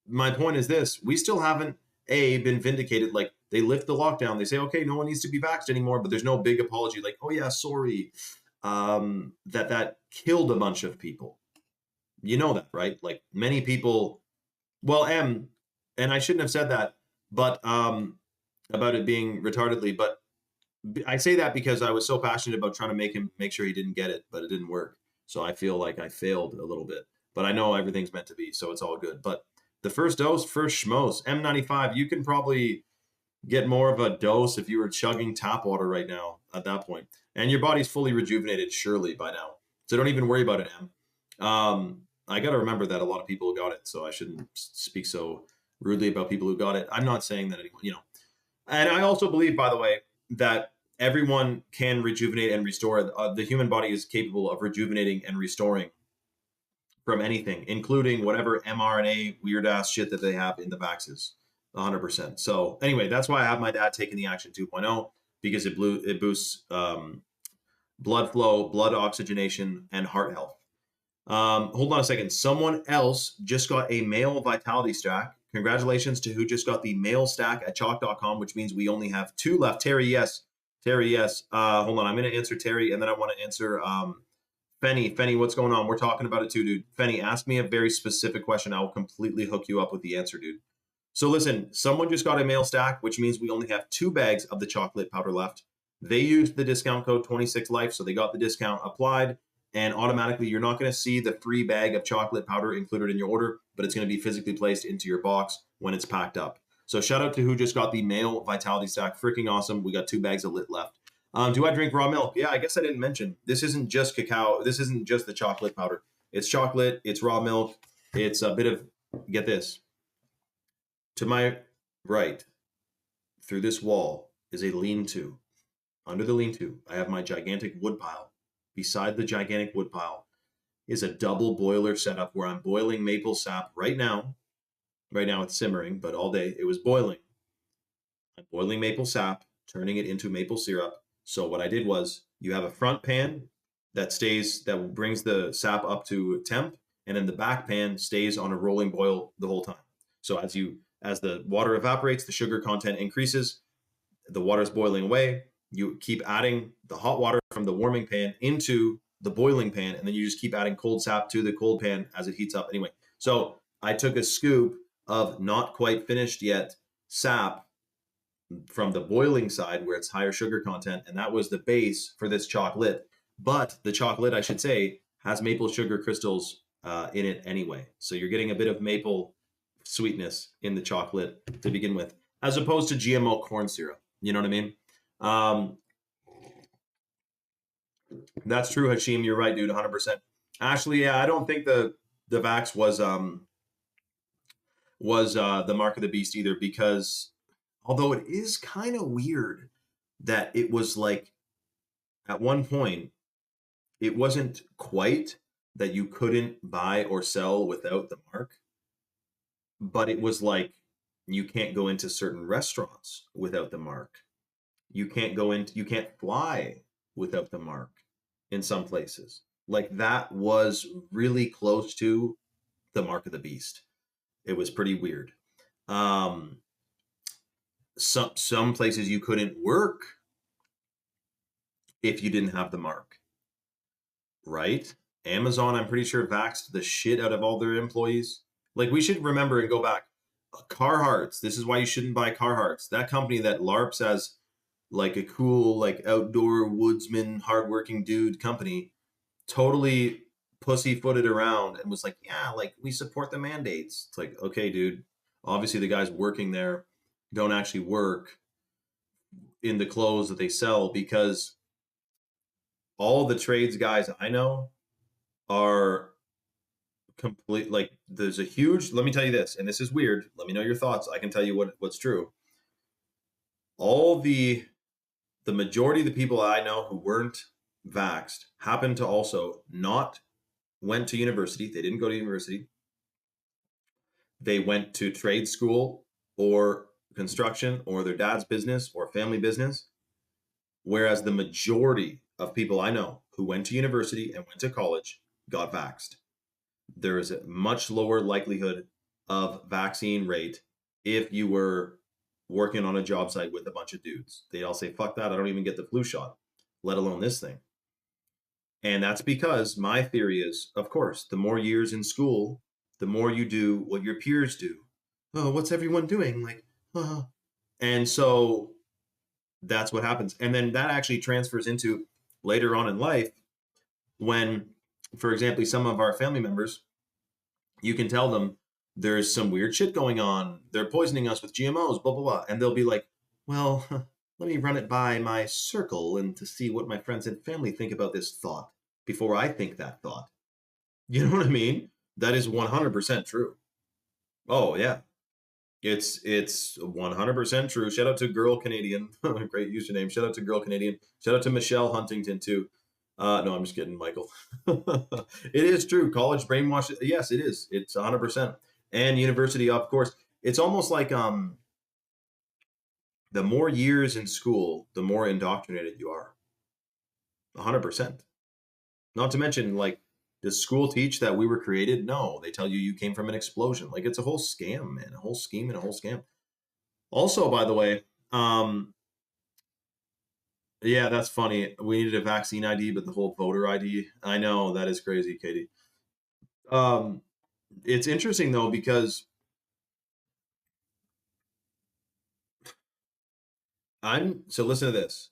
my point is this: we still haven't been vindicated. Like they lift the lockdown, they say, okay, no one needs to be vaxxed anymore, but there's no big apology. Like, oh yeah, sorry, that killed a bunch of people. You know that, right? Like many people. Well, and I shouldn't have said that, but about it being retardedly. But I say that because I was so passionate about trying to make sure he didn't get it, but it didn't work. So I feel like I failed a little bit. But I know everything's meant to be, so it's all good. But the first dose, first schmos, M95, you can probably get more of a dose if you were chugging tap water right now at that point. And your body's fully rejuvenated, surely, by now. So don't even worry about it, Em. I got to remember that a lot of people got it, so I shouldn't speak so rudely about people who got it. I'm not saying that anyone, you know. And I also believe, by the way, that everyone can rejuvenate and restore. The human body is capable of rejuvenating and restoring from anything, including whatever mRNA weird ass shit that they have in the vaxes. 100%. So anyway, that's why I have my dad taking the Action 2.0 because it boosts blood flow, blood oxygenation, and heart health. Hold on a second. Someone else just got a male vitality stack. Congratulations to who just got the male stack at chalk.com, which means we only have 2 left. Terry, yes. Terry, yes. Hold on. I'm going to answer Terry, and then I want to answer Fenny. Fenny, what's going on? We're talking about it too, dude. Fenny, ask me a very specific question. I will completely hook you up with the answer, dude. So listen, someone just got a mail stack, which means we only have 2 bags of the chocolate powder left. They used the discount code 26life, so they got the discount applied, and automatically you're not going to see the free bag of chocolate powder included in your order, but it's going to be physically placed into your box when it's packed up. So shout out to who just got the male vitality stack. Freaking awesome. We got 2 bags of lit left. Do I drink raw milk? Yeah, I guess I didn't mention. This isn't just cacao. This isn't just the chocolate powder. It's chocolate. It's raw milk. It's a bit of, get this. To my right, through this wall, is a lean-to. Under the lean-to, I have my gigantic wood pile. Beside the gigantic wood pile is a double boiler setup where I'm boiling maple sap right now. Right now it's simmering, but all day it was boiling. I'm boiling maple sap, turning it into maple syrup. So what I did was you have a front pan that brings the sap up to temp, and then the back pan stays on a rolling boil the whole time. So as the water evaporates, the sugar content increases, the water's boiling away, you keep adding the hot water from the warming pan into the boiling pan, and then you just keep adding cold sap to the cold pan as it heats up anyway. So I took a scoop of not quite finished yet sap from the boiling side where it's higher sugar content, and that was the base for this chocolate. But the chocolate, I should say, has maple sugar crystals in it anyway. So you're getting a bit of maple sweetness in the chocolate to begin with, as opposed to GMO corn syrup. You know what I mean? That's true, Hashim. You're right, dude. 100%. Ashley, yeah, I don't think the vax was the mark of the beast either, because although it is kind of weird that it was like at one point it wasn't quite that you couldn't buy or sell without the mark, but it was like you can't go into certain restaurants without the mark. You can't fly without the mark in some places. Like that was really close to the mark of the beast. It was pretty weird. Some places you couldn't work if you didn't have the mark, right? Amazon, I'm pretty sure, vaxxed the shit out of all their employees. Like, we should remember and go back. Carhartts, this is why you shouldn't buy Carhartts. That company that LARPs as like a cool, like outdoor woodsman, hardworking dude company, totally pussyfooted around and was like, yeah, like we support the mandates. It's like, okay, dude, obviously the guys working there don't actually work in the clothes that they sell, because all the trades guys I know are complete, like, there's a huge, let me tell you this, and this is weird, let me know your thoughts, I can tell you what's true. All the majority of the people I know who weren't vaxxed happened to also not went to university. They didn't go to university. They went to trade school or construction or their dad's business or family business. Whereas the majority of people I know who went to university and went to college got vaxxed. There is a much lower likelihood of vaccine rate if you were working on a job site with a bunch of dudes. They all say, fuck that, I don't even get the flu shot, let alone this thing. And that's because my theory is, of course, the more years in school, the more you do what your peers do. Oh, what's everyone doing? Like, and so that's what happens. And then that actually transfers into later on in life when, for example, some of our family members, you can tell them there's some weird shit going on. They're poisoning us with GMOs, blah, blah, blah. And they'll be like, well, let me run it by my circle and to see what my friends and family think about this thought before I think that thought. You know what I mean? That is 100% true. Oh, yeah. It's 100% true. Shout out to Girl Canadian. Great username. Shout out to Girl Canadian. Shout out to Michelle Huntington too. No, I'm just kidding, Michael. It is true. College brainwash. Yes, it is. It's 100%. And university, of course. It's almost like the more years in school, the more indoctrinated you are. 100%. Not to mention, like, does school teach that we were created? No, they tell you came from an explosion. Like, it's a whole scam, man, a whole scheme and a whole scam. Also, by the way, yeah, that's funny. We needed a vaccine ID, but the whole voter ID. I know, that is crazy, Katie. It's interesting though, because so listen to this.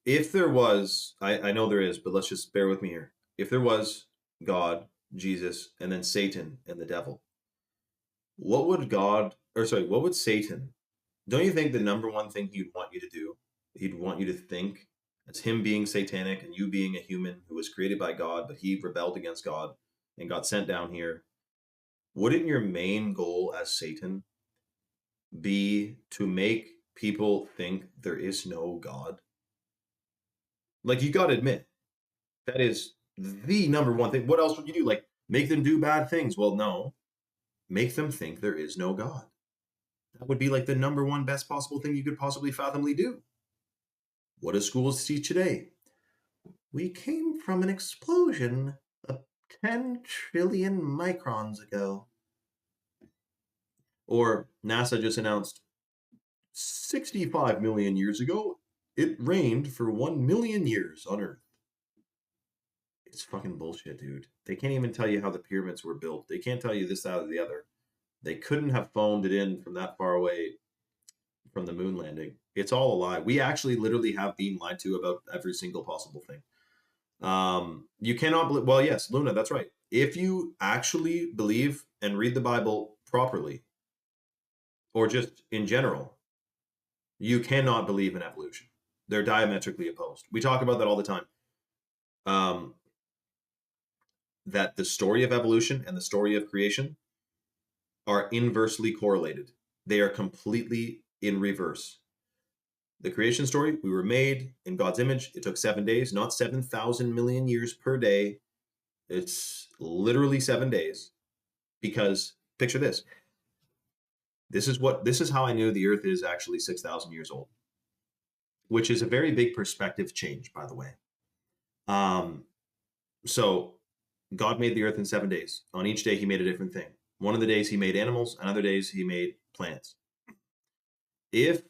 If there was, I know there is, but let's just bear with me here. If there was God, Jesus, and then Satan and the devil, what would Satan, don't you think the number one thing he'd want you to do, he'd want you to think, it's him being satanic and you being a human who was created by God, but he rebelled against God and got sent down here. Wouldn't your main goal as Satan be to make people think there is no God? Like, you got to admit, that is the number one thing. What else would you do? Like, make them do bad things? Well, no. Make them think there is no God. That would be like the number one best possible thing you could possibly fathomly do. What do schools teach today? We came from an explosion of 10 trillion microns ago. Or NASA just announced 65 million years ago, it rained for 1 million years on Earth. It's fucking bullshit, dude. They can't even tell you how the pyramids were built. They can't tell you this, that, or the other. They couldn't have phoned it in from that far away from the moon landing. It's all a lie. We actually literally have been lied to about every single possible thing. You cannot well, yes, Luna, that's right. If you actually believe and read the Bible properly, or just in general, you cannot believe in evolution. They're diametrically opposed. We talk about that all the time. That the story of evolution and the story of creation are inversely correlated. They are completely in reverse. The creation story, we were made in God's image. It took 7 days, not 7,000 million years per day. It's literally 7 days. Because picture this. This is how I knew the Earth is actually 6,000 years old, which is a very big perspective change, by the way. So God made the Earth in 7 days. On each day, he made a different thing. One of the days he made animals, and other days he made plants. If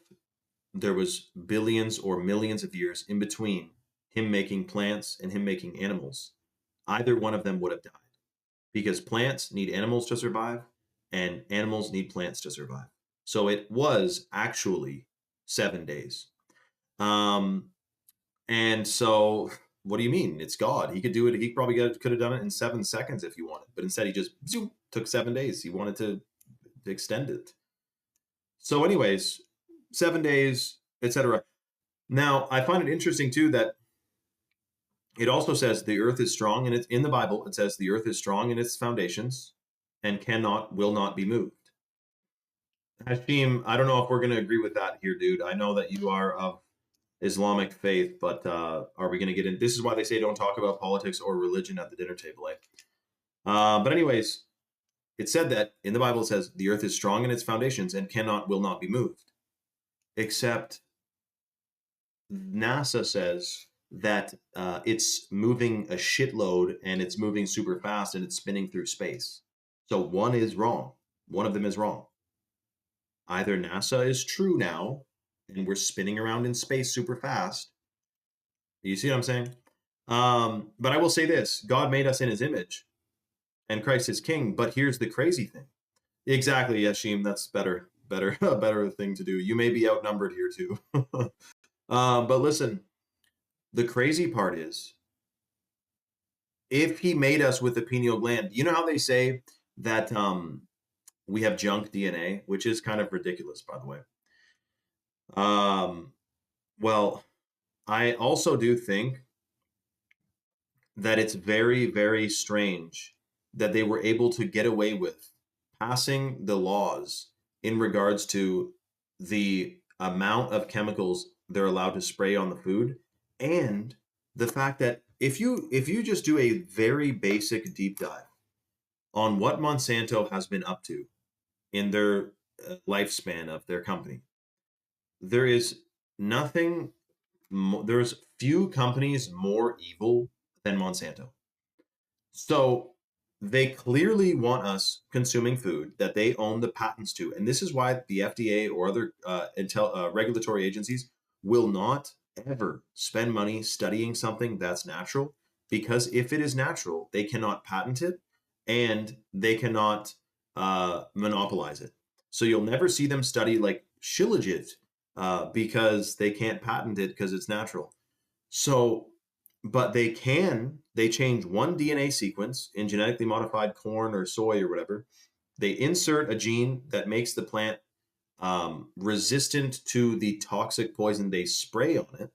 there was billions or millions of years in between him making plants and him making animals, either one of them would have died, because plants need animals to survive and animals need plants to survive. So it was actually 7 days. And so what do you mean? It's God. He could do it. He probably could have done it in 7 seconds if he wanted, but instead he just took 7 days. He wanted to extend it. So anyways, 7 days, etc. Now, I find it interesting too that it also says the earth is strong, and it's in the Bible. It says the earth is strong in its foundations and will not be moved. Hashim, I don't know if we're going to agree with that here, dude. I know that you are of Islamic faith, but are we going to get in? This is why they say don't talk about politics or religion at the dinner table, eh? But anyways, it said that in the Bible it says the earth is strong in its foundations and will not be moved. Except NASA says that it's moving a shitload and it's moving super fast and it's spinning through space. So one is wrong. One of them is wrong. Either NASA is true now and we're spinning around in space super fast. You see what I'm saying? But I will say this: God made us in his image and Christ is king. But here's the crazy thing. Exactly, Yashim, that's better, a better thing to do. You may be outnumbered here too. But listen, the crazy part is, if he made us with the pineal gland, you know how they say that we have junk DNA, which is kind of ridiculous, by the way. Well, I also do think that it's very, very strange that they were able to get away with passing the laws in regards to the amount of chemicals they're allowed to spray on the food, and the fact that if you just do a very basic deep dive on what Monsanto has been up to in their lifespan of their company, there is nothing. There's few companies more evil than Monsanto. So they clearly want us consuming food that they own the patents to, and this is why the FDA or other regulatory agencies will not ever spend money studying something that's natural, because if it is natural, they cannot patent it and they cannot monopolize it. So you'll never see them study like Shilajit because they can't patent it because it's natural. So, but they change one DNA sequence in genetically modified corn or soy or whatever. They insert a gene that makes the plant resistant to the toxic poison they spray on it.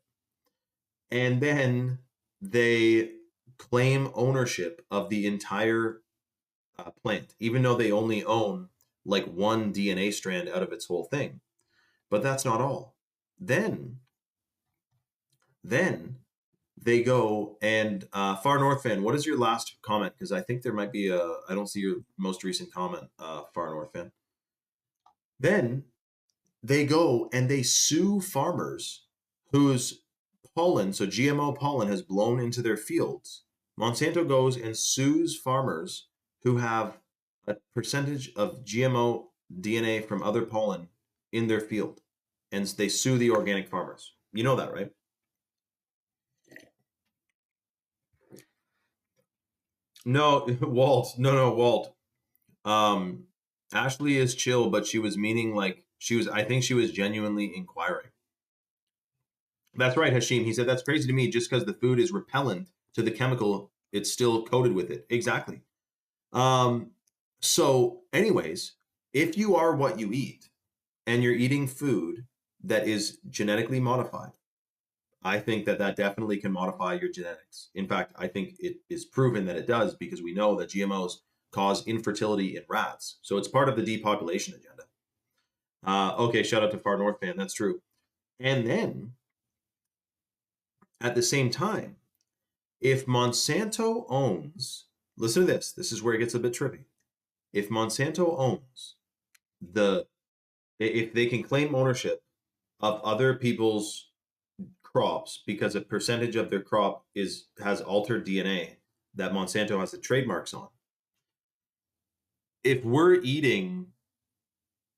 And then they claim ownership of the entire plant, even though they only own like one DNA strand out of its whole thing. But that's not all. Then they go and Far North Fan, what is your last comment? Because I think there might be I don't see your most recent comment, Far North Fan. Then they go and they sue farmers whose pollen, so GMO pollen, has blown into their fields. Monsanto goes and sues farmers who have a percentage of GMO DNA from other pollen in their field. And they sue the organic farmers. You know that, right? No, Walt. No, Walt. Ashley is chill, but she was meaning like I think she was genuinely inquiring. That's right, Hashim. He said that's crazy to me. Just because the food is repellent to the chemical, it's still coated with it. Exactly. So anyways, if you are what you eat and you're eating food that is genetically modified, I think that definitely can modify your genetics. In fact, I think it is proven that it does, because we know that GMOs cause infertility in rats. So it's part of the depopulation agenda. Okay, shout out to Far North Fan. That's true. And then at the same time, if Monsanto owns, listen to this, this is where it gets a bit trippy. If Monsanto owns if they can claim ownership of other people's crops because a percentage of their crop has altered DNA that Monsanto has the trademarks on. If we're eating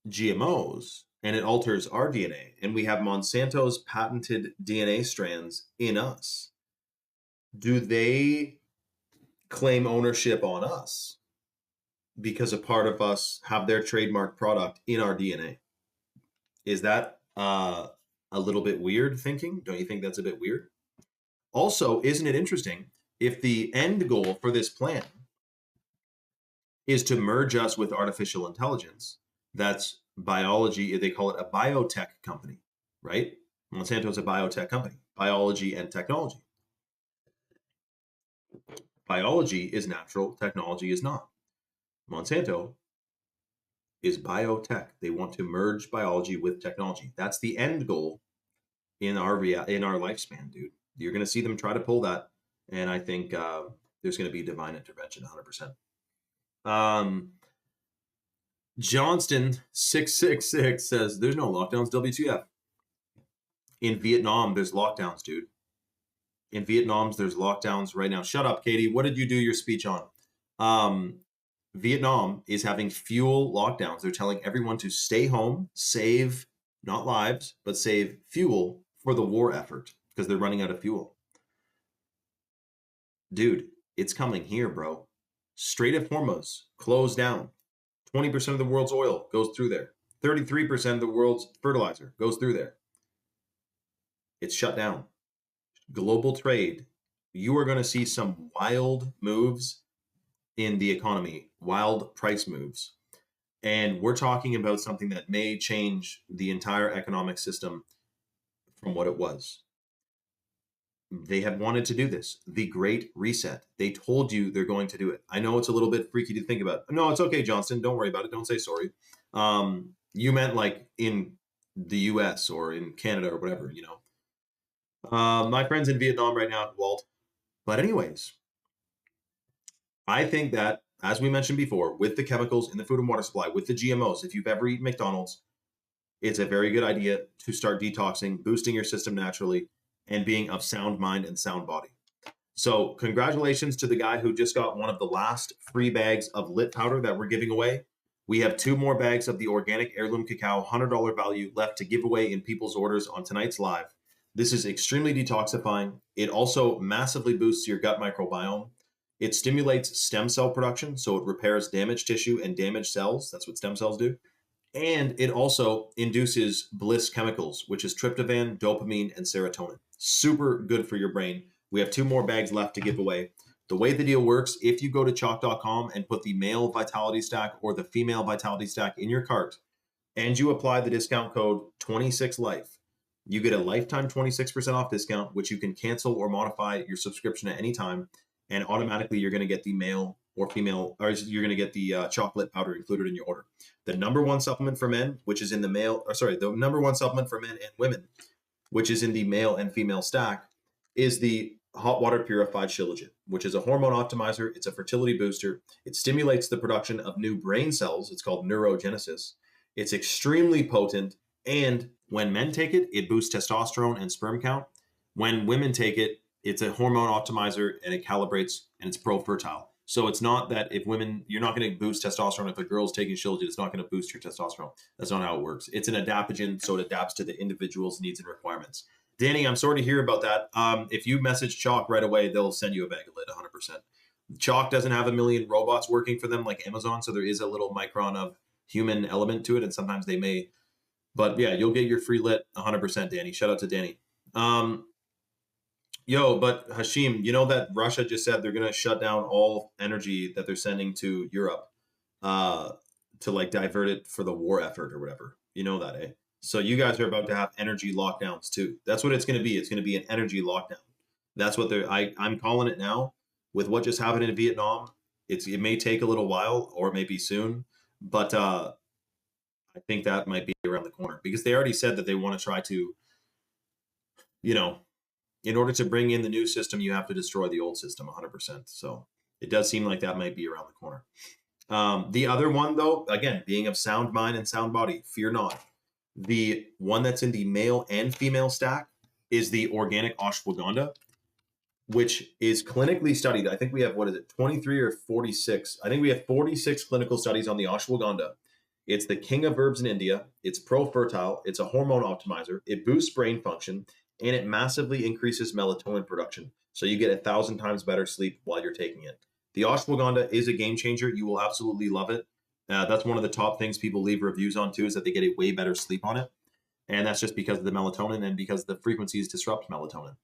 GMOs and it alters our DNA and we have Monsanto's patented DNA strands in us, do they claim ownership on us because a part of us have their trademark product in our DNA? Is that a little bit weird thinking? Don't you think that's a bit weird? Also, isn't it interesting if the end goal for this plan is to merge us with artificial intelligence? That's biology. They call it a biotech company, right? Monsanto is a biotech company, biology and technology. Biology is natural, technology is not. Monsanto is biotech. They want to merge biology with technology. That's the end goal in our lifespan, dude. You're going to see them try to pull that, and I think there's going to be divine intervention, 100%. Johnston 666 says there's no lockdowns. WTF? In Vietnam, there's lockdowns, dude. In Vietnam, there's lockdowns right now. Shut up, Katie. What did you do your speech on? Vietnam is having fuel lockdowns. They're telling everyone to stay home, save not lives, but save fuel for the war effort because they're running out of fuel. Dude, it's coming here, bro. Strait of Hormuz closed down. 20% of the world's oil goes through there. 33% of the world's fertilizer goes through there. It's shut down. Global trade. You are going to see some wild moves in the economy, wild price moves. And we're talking about something that may change the entire economic system from what it was. They have wanted to do this. The Great Reset. They told you they're going to do it. I know it's a little bit freaky to think about. No, it's okay, Johnston. Don't worry about it. Don't say sorry. You meant like in the US or in Canada or whatever, you know. My friend's in Vietnam right now, Walt. But anyways, I think that, as we mentioned before, with the chemicals in the food and water supply, with the GMOs, if you've ever eaten McDonald's, it's a very good idea to start detoxing, boosting your system naturally, and being of sound mind and sound body. So congratulations to the guy who just got one of the last free bags of lit powder that we're giving away. We have 2 more bags of the organic heirloom cacao, $100 value left to give away in people's orders on tonight's live. This is extremely detoxifying. It also massively boosts your gut microbiome. It stimulates stem cell production, so it repairs damaged tissue and damaged cells. That's what stem cells do. And it also induces bliss chemicals, which is tryptophan, dopamine, and serotonin. Super good for your brain. We have 2 more bags left to give away. The way the deal works, if you go to chalk.com and put the male vitality stack or the female vitality stack in your cart, and you apply the discount code 26life, you get a lifetime 26% off discount, which you can cancel or modify your subscription at any time. And automatically you're going to get the male or female, or you're going to get the chocolate powder included in your order. The number 1 supplement for men, which is in the the number 1 supplement for men and women, which is in the male and female stack, is the hot water purified Shilajit, which is a hormone optimizer. It's a fertility booster. It stimulates the production of new brain cells. It's called neurogenesis. It's extremely potent. And when men take it, it boosts testosterone and sperm count. When women take it, it's a hormone optimizer and it calibrates and it's pro-fertile. So it's not that if women, you're not going to boost testosterone. If a girl's taking Shilajit, it's not going to boost your testosterone. That's not how it works. It's an adaptogen, so it adapts to the individual's needs and requirements. Danny, I'm sorry to hear about that. If you message Chalk right away, they'll send you a bag of lit, 100%. Chalk doesn't have a million robots working for them like Amazon, so there is a little micron of human element to it, and sometimes they may. But yeah, you'll get your free lit, 100%, Danny. Shout out to Danny. But Hashim, you know that Russia just said they're going to shut down all energy that they're sending to Europe to like divert it for the war effort or whatever. You know that, eh? So you guys are about to have energy lockdowns too. That's what it's going to be. It's going to be an energy lockdown. That's what I'm calling it now. With what just happened in Vietnam, it may take a little while or maybe soon, but I think that might be around the corner because they already said that they want to try to, in order to bring in the new system, you have to destroy the old system 100%. So it does seem like that might be around the corner. The other one, though, again, being of sound mind and sound body, fear not. The one that's in the male and female stack is the organic ashwagandha, which is clinically studied. I think we have, 23 or 46? I think we have 46 clinical studies on the ashwagandha. It's the king of herbs in India. It's pro-fertile. It's a hormone optimizer. It boosts brain function. And it massively increases melatonin production. So you get 1,000 times better sleep while you're taking it. The ashwagandha is a game changer. You will absolutely love it. That's one of the top things people leave reviews on too, is that they get a way better sleep on it. And that's just because of the melatonin and because the frequencies disrupt melatonin.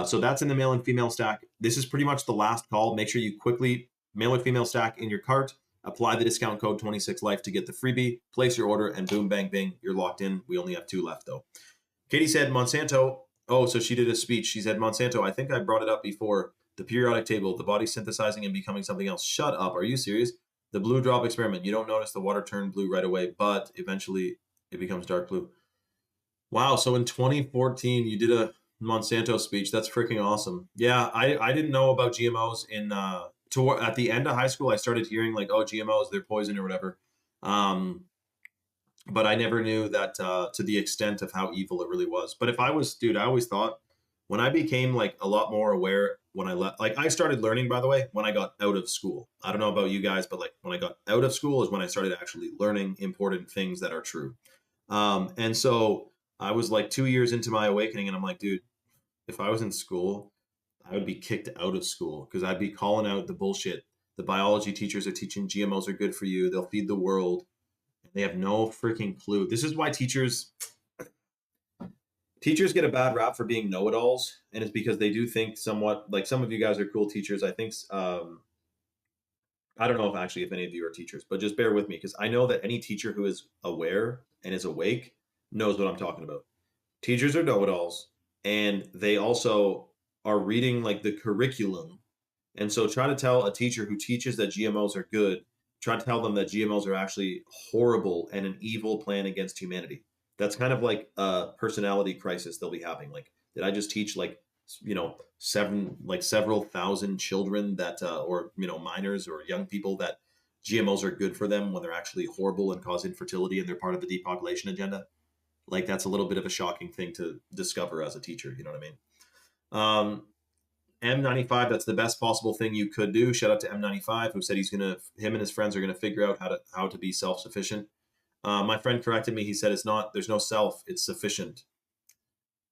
So that's in the male and female stack. This is pretty much the last call. Make sure you quickly male or female stack in your cart, apply the discount code 26life to get the freebie, place your order, and boom, bang, bing, you're locked in. We only have 2 left though. Katie said Monsanto. Oh, so she did a speech. She said Monsanto. I think I brought it up before. The periodic table, the body synthesizing and becoming something else. Shut up. Are you serious? The blue drop experiment. You don't notice the water turn blue right away, but eventually it becomes dark blue. Wow. So in 2014, you did a Monsanto speech. That's freaking awesome. Yeah, I didn't know about GMOs in at the end of high school. I started hearing like, oh, GMOs, they're poison or whatever. But I never knew that to the extent of how evil it really was. But if I was, dude, I always thought when I became like a lot more aware when I left, like I started learning, by the way, when I got out of school. I don't know about you guys, but like when I got out of school is when I started actually learning important things that are true. And so I was like 2 years into my awakening, and I'm like, dude, if I was in school, I would be kicked out of school because I'd be calling out the bullshit. The biology teachers are teaching GMOs are good for you. They'll feed the world. They have no freaking clue. This is why teachers get a bad rap for being know-it-alls, and it's because they do think somewhat like some of you guys are cool teachers. I think I don't know if actually if any of you are teachers, but just bear with me because I know that any teacher who is aware and is awake knows what I'm talking about. Teachers are know-it-alls, and they also are reading like the curriculum. And so try to tell a teacher who teaches that GMOs are good, try to tell them that GMOs are actually horrible and an evil plan against humanity. That's kind of like a personality crisis they'll be having. Like, did I just teach like, several thousand children that, or, minors or young people that GMOs are good for them when they're actually horrible and cause infertility and they're part of the depopulation agenda? Like, that's a little bit of a shocking thing to discover as a teacher. You know what I mean? M95, that's the best possible thing you could do. Shout out to M95, who said him and his friends are gonna figure out how to be self sufficient. My friend corrected me. He said it's not. There's no self. It's sufficient.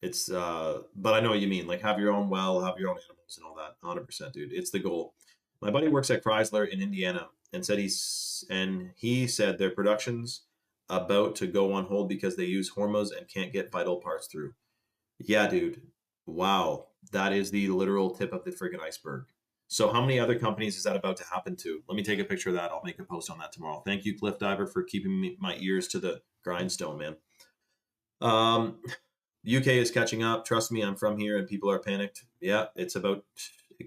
But I know what you mean. Like have your own well, have your own animals and all that. 100%, dude. It's the goal. My buddy works at Chrysler in Indiana and he said their production's about to go on hold because they use hormones and can't get vital parts through. Yeah, dude. Wow. That is the literal tip of the friggin' iceberg. So how many other companies is that about to happen to? Let me take a picture of that. I'll make a post on that tomorrow. Thank you, Cliff Diver, for keeping my ears to the grindstone, man. UK is catching up. Trust me, I'm from here and people are panicked. Yeah, it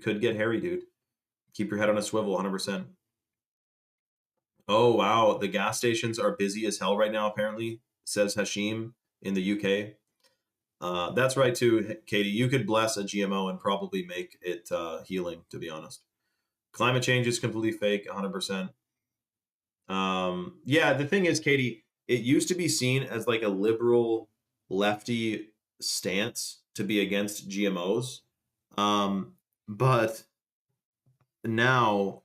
could get hairy, dude. Keep your head on a swivel, 100%. Oh, wow. The gas stations are busy as hell right now, apparently, says Hashim in the UK. That's right too, Katie. You could bless a GMO and probably make it healing. To be honest, climate change is completely fake, 100%. Yeah, the thing is, Katie, it used to be seen as like a liberal lefty stance to be against GMOs, but now,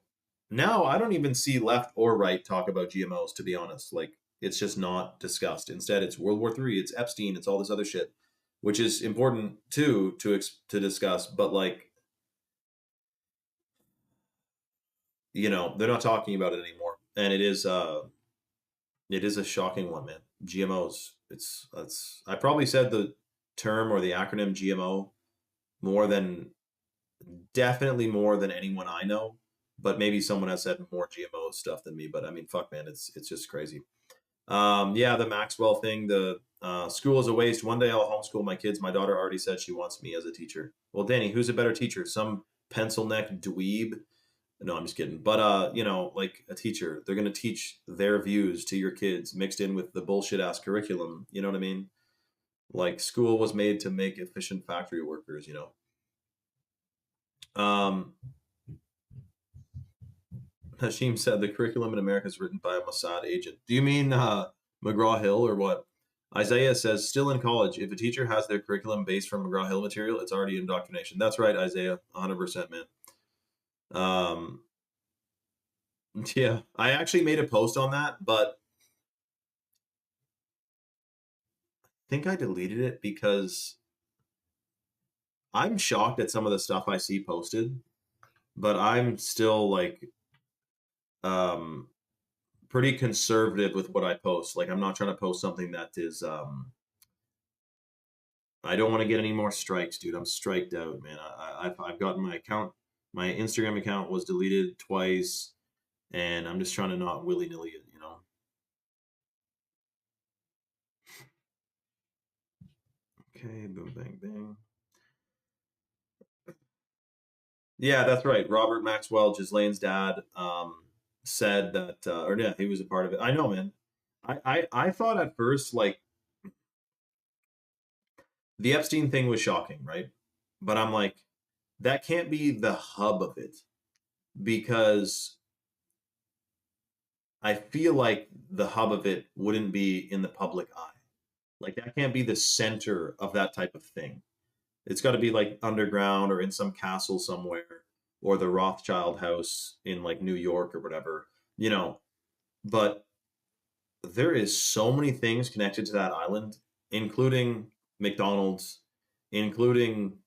now I don't even see left or right talk about GMOs. To be honest, like it's just not discussed. Instead, it's World War III, it's Epstein, it's all this other shit, which is important too to discuss. But like, they're not talking about it anymore, and it is a shocking one, man. GMOs. That's I probably said the term or the acronym GMO more than definitely more than anyone I know, but maybe someone has said more GMO stuff than me. But I mean, fuck, man, it's just crazy. Yeah, the Maxwell thing. The school is a waste. One day I'll homeschool my kids. My daughter already said she wants me as a teacher. Well, Danny, who's a better teacher? Some pencil neck dweeb? No, I'm just kidding. But like a teacher, they're gonna teach their views to your kids mixed in with the bullshit ass curriculum. You know what I mean? Like school was made to make efficient factory workers. Um, Hashim said the curriculum in America is written by a Mossad agent. Do you mean McGraw Hill or what? Isaiah says, still in college, if a teacher has their curriculum based from McGraw Hill material, it's already indoctrination. That's right, Isaiah, 100%, man. Um, yeah, I actually made a post on that, but I think I deleted it because I'm shocked at some of the stuff I see posted, but I'm still like um pretty conservative with what I post. Like I'm not trying to post something that is I don't want to get any more strikes, dude. I'm striked out, man. I've gotten my account, my Instagram account was deleted twice, and I'm just trying to not willy nilly it. Okay, boom, bang, bang. Yeah, that's right. Robert Maxwell, Ghislaine's dad, said that, or yeah, he was a part of it. I know, man. I thought at first, like, the Epstein thing was shocking, right? But I'm like, that can't be the hub of it because I feel like the hub of it wouldn't be in the public eye. Like, that can't be the center of that type of thing. It's got to be like underground or in some castle somewhere or the Rothschild house in like New York or whatever, you know. But there is so many things connected to that island, including McDonald's, including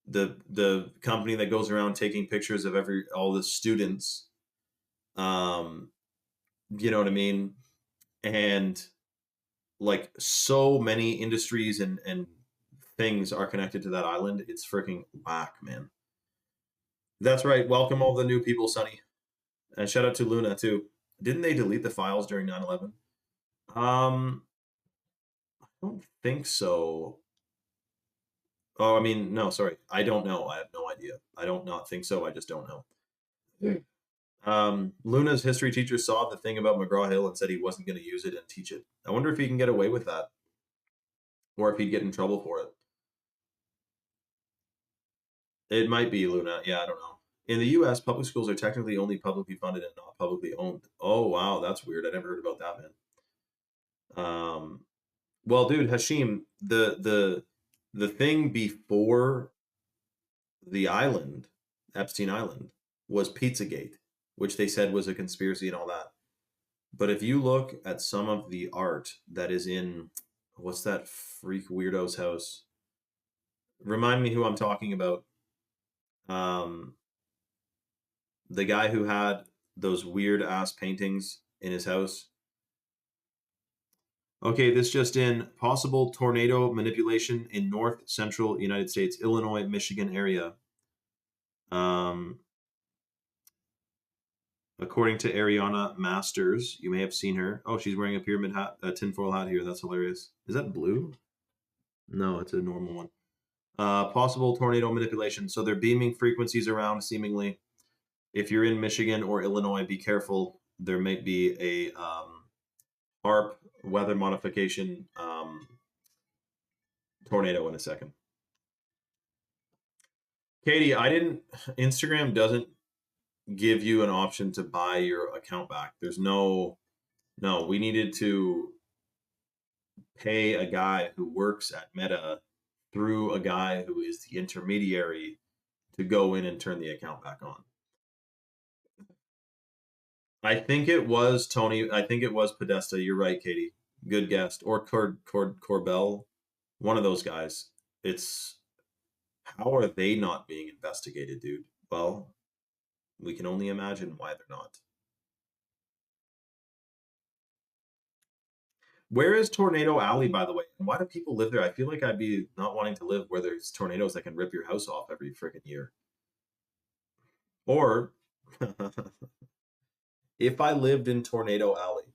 the company that goes around taking pictures of all the students. Um, you know what I mean? And like so many industries and things are connected to that island. It's freaking whack, man. That's right. Welcome all the new people, Sonny. And shout out to Luna too. Didn't they delete the files during 9/11? I don't think so. Oh, I mean, no, sorry. I don't know. I have no idea. I don't not think so. I just don't know. Luna's history teacher saw the thing about McGraw Hill and said he wasn't going to use it and teach it. I wonder if he can get away with that or if he'd get in trouble for it. It might be Luna. Yeah, I don't know. In the US, public schools are technically only publicly funded and not publicly owned. Oh, wow. That's weird. I never heard about that, man. Well, dude, Hashim, the thing before the island, Epstein Island, was Pizzagate, which they said was a conspiracy and all that. But if you look at some of the art that is in what's that freak weirdo's house? Remind me who I'm talking about. Um, the guy who had those weird ass paintings in his house. Okay, this just in possible tornado manipulation in north central United States, Illinois, Michigan area. Um, According to Ariana Masters, you may have seen her. Oh, she's wearing a pyramid hat, a tinfoil hat here. That's hilarious. Is that blue? No, it's a normal one. Possible tornado manipulation. So they're beaming frequencies around, seemingly. If you're in Michigan or Illinois, be careful. There might be a HAARP weather modification tornado in a second. Katie, I didn't. Instagram doesn't give you an option to buy your account back. There's no. We needed to pay a guy who works at Meta through a guy who is the intermediary to go in and turn the account back on. I think it was Tony. I think it was Podesta. You're right, Katie. Good guess. Or Corbell. One of those guys. It's how are they not being investigated, dude? Well, we can only imagine why they're not. Where is Tornado Alley, by the way? And why do people live there? I feel like I'd be not wanting to live where there's tornadoes that can rip your house off every freaking year. Or if I lived in Tornado Alley,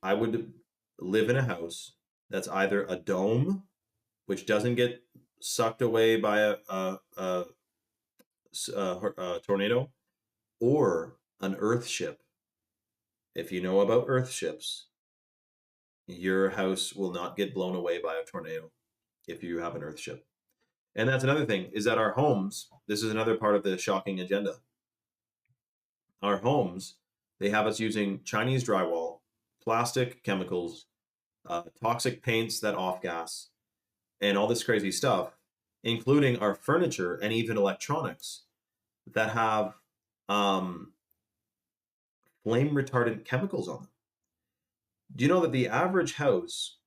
I would live in a house that's either a dome, which doesn't get sucked away by a tornado, or an earth ship. If you know about earth ships, your house will not get blown away by a tornado if you have an earth ship. And that's another thing is that our homes, this is another part of the shocking agenda. Our homes, they have us using Chinese drywall, plastic chemicals, toxic paints that off gas, and all this crazy stuff, including our furniture and even electronics that have flame retardant chemicals on them. Do you know that the average house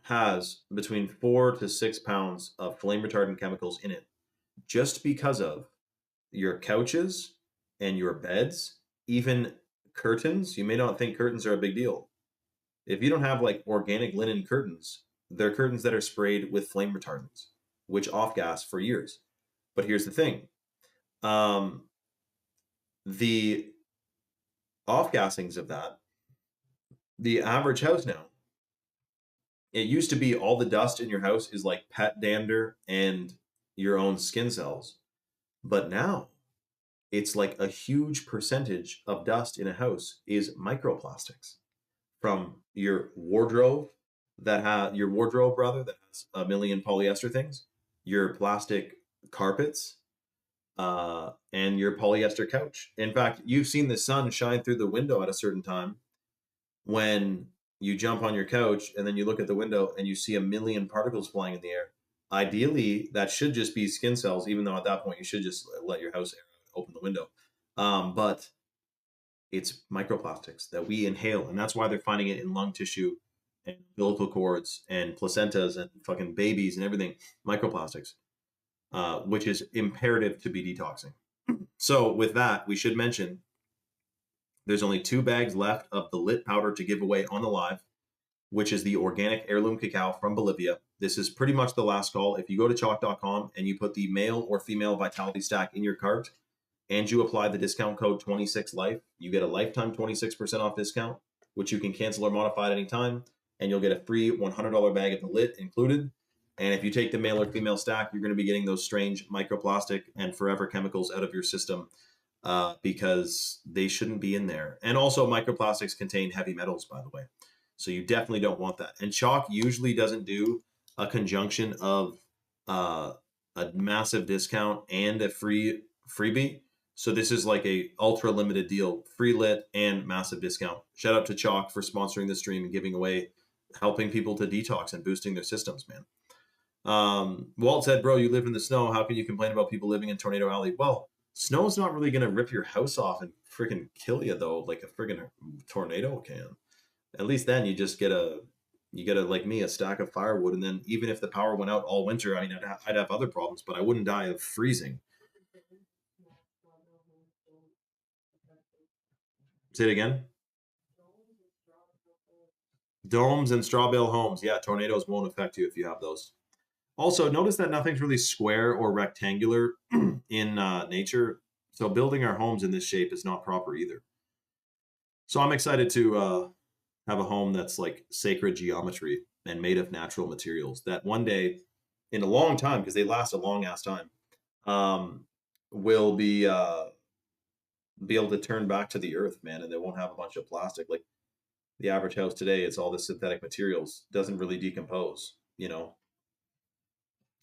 has between 4 to 6 pounds of flame retardant chemicals in it just because of your couches and your beds, even curtains? You may not think curtains are a big deal. If you don't have like organic linen curtains, they're curtains that are sprayed with flame retardants, which off gas for years. But here's the thing. The off gassings of that, the average house now it used to be all the dust in your house is like pet dander and your own skin cells. But now it's like a huge percentage of dust in a house is microplastics from your wardrobe rather that has a million polyester things, your plastic carpets, and your polyester couch. In fact, you've seen the sun shine through the window at a certain time when you jump on your couch and then you look at the window and you see a million particles flying in the air. Ideally, that should just be skin cells, even though at that point you should just let your house air open the window. But it's microplastics that we inhale, and that's why they're finding it in lung tissue and umbilical cords and placentas and fucking babies and everything. Microplastics, which is imperative to be detoxing. So with that, we should mention there's only 2 bags left of the lit powder to give away on the live, which is the organic heirloom cacao from Bolivia. This is pretty much the last call. If you go to chalk.com and you put the male or female vitality stack in your cart and you apply the discount code 26life, you get a lifetime 26% off discount, which you can cancel or modify at any time, and you'll get a free $100 bag of the lit included. And if you take the male or female stack, you're going to be getting those strange microplastic and forever chemicals out of your system, because they shouldn't be in there. And also microplastics contain heavy metals, by the way. So you definitely don't want that. And Chalk usually doesn't do a conjunction of a massive discount and a freebie. So this is like a ultra limited deal, free lit and massive discount. Shout out to Chalk for sponsoring the stream and giving away, helping people to detox and boosting their systems, man. Walt said, bro, you live in the snow. How can you complain about people living in Tornado Alley? Well, snow's not really going to rip your house off and freaking kill you though, like a freaking tornado can. At least then you just get like me, a stack of firewood. And then even if the power went out all winter, I mean, I'd have other problems, but I wouldn't die of freezing. Say it again. Domes and straw bale homes. Yeah, tornadoes won't affect you if you have those. Also, notice that nothing's really square or rectangular in nature. So building our homes in this shape is not proper either. So I'm excited to have a home that's like sacred geometry and made of natural materials that one day, in a long time, because they last a long ass time, will be able to turn back to the earth, man, and they won't have a bunch of plastic. Like the average house today, it's all the synthetic materials, doesn't really decompose, you know.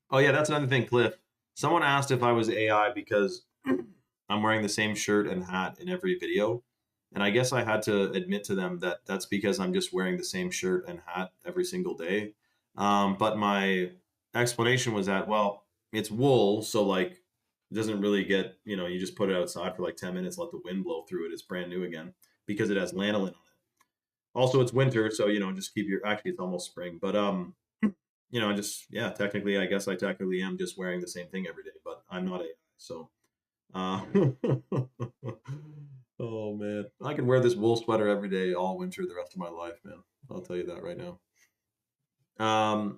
Oh yeah, that's another thing, Cliff. Someone asked if I was AI because I'm wearing the same shirt and hat in every video. And I guess I had to admit to them that that's because I'm just wearing the same shirt and hat every single day. But my explanation was that, well, it's wool, so like it doesn't really get, you just put it outside for like 10 minutes, let the wind blow through it. It's brand new again because it has lanolin on it. Also, it's winter, so just keep actually it's almost spring. But technically, I guess I technically am just wearing the same thing every day, but I'm not AI, so. Oh man, I can wear this wool sweater every day, all winter, the rest of my life, man. I'll tell you that right now.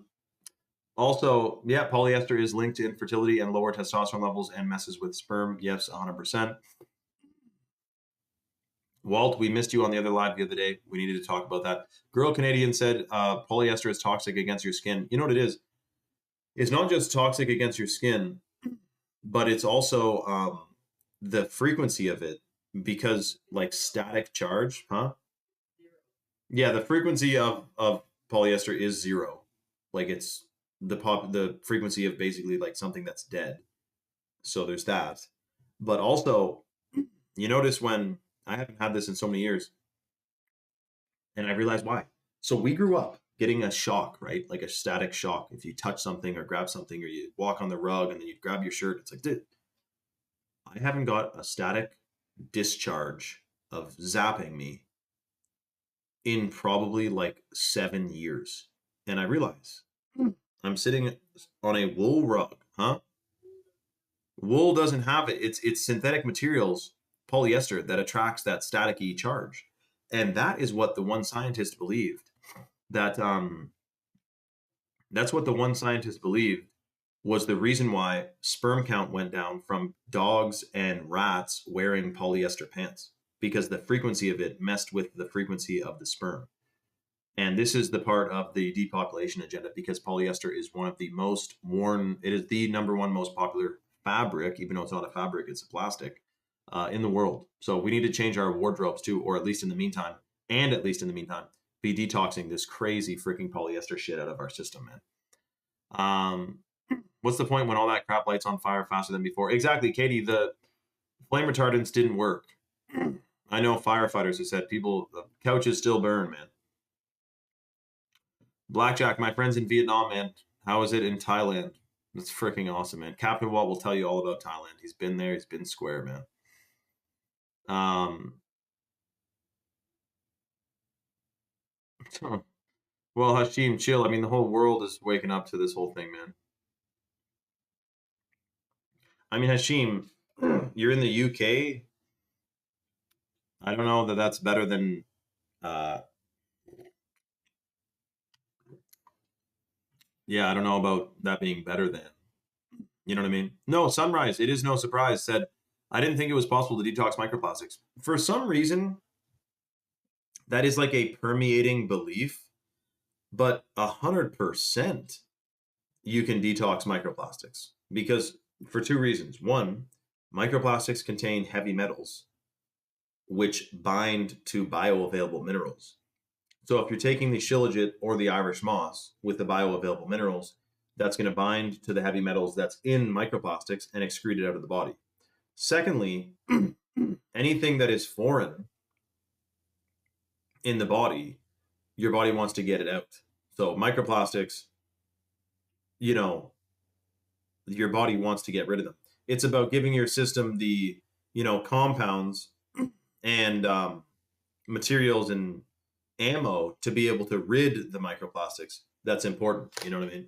Also, yeah, polyester is linked to infertility and lower testosterone levels and messes with sperm. Yes, 100%. Walt, we missed you on the other live the other day. We needed to talk about that. Girl Canadian said polyester is toxic against your skin. You know what it is? It's not just toxic against your skin, but it's also the frequency of it, because like static charge, huh? Yeah, the frequency of polyester is 0. Like it's the frequency of basically like something that's dead. So there's that. But also, you notice when I haven't had this in so many years, and I realized why. So we grew up getting a shock, right? Like a static shock. If you touch something or grab something, or you walk on the rug and then you grab your shirt, it's like, dude, I haven't got a static discharge of zapping me in probably like 7 years. And I realize I'm sitting on a wool rug, huh? Wool doesn't have it. It's synthetic materials, polyester, that attracts that staticky charge. And that is what the one scientist believed. That's what the one scientist believed was the reason why sperm count went down from dogs and rats wearing polyester pants, because the frequency of it messed with the frequency of the sperm. And this is the part of the depopulation agenda because polyester is one of the most worn, it is the number one most popular fabric, even though it's not a fabric, it's a plastic, in the world. So we need to change our wardrobes too, or at least in the meantime, be detoxing this crazy freaking polyester shit out of our system, man. What's the point when all that crap lights on fire faster than before? Exactly, Katie, the flame retardants didn't work. I know firefighters who said the couches still burn, man. Blackjack, my friend's in Vietnam, man. How is it in Thailand? That's freaking awesome, man. Captain Walt will tell you all about Thailand. He's been there. He's been square, man. Well, Hashim, chill. I mean, the whole world is waking up to this whole thing, man. I mean, Hashim, you're in the UK. I don't know that that's better than. Yeah, I don't know about that being better than. You know what I mean? No, Sunrise, it is no surprise, said, I didn't think it was possible to detox microplastics. For some reason, that is like a permeating belief, but 100% you can detox microplastics because for two reasons. One, microplastics contain heavy metals, which bind to bioavailable minerals. So if you're taking the shilajit or the Irish moss with the bioavailable minerals, that's going to bind to the heavy metals that's in microplastics and excrete it out of the body. Secondly, anything that is foreign in the body, your body wants to get it out. So microplastics, your body wants to get rid of them. It's about giving your system the, compounds and materials and ammo to be able to rid the microplastics. That's important. You know what I mean?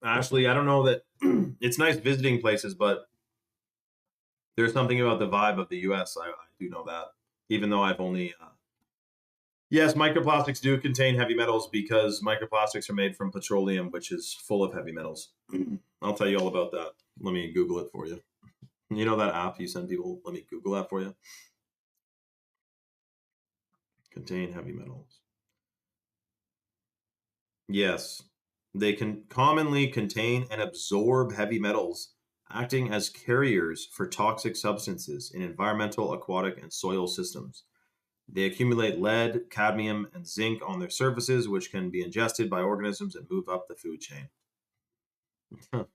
Ashley, I don't know that it's nice visiting places, but there's something about the vibe of the US. I do know that, even though I've only. Yes, microplastics do contain heavy metals because microplastics are made from petroleum, which is full of heavy metals. I'll tell you all about that. Let me Google it for you. You know that app you send people? Let me Google that for you. Contain heavy metals. Yes, they can commonly contain and absorb heavy metals, acting as carriers for toxic substances in environmental, aquatic, and soil systems. They accumulate lead, cadmium, and zinc on their surfaces, which can be ingested by organisms and move up the food chain.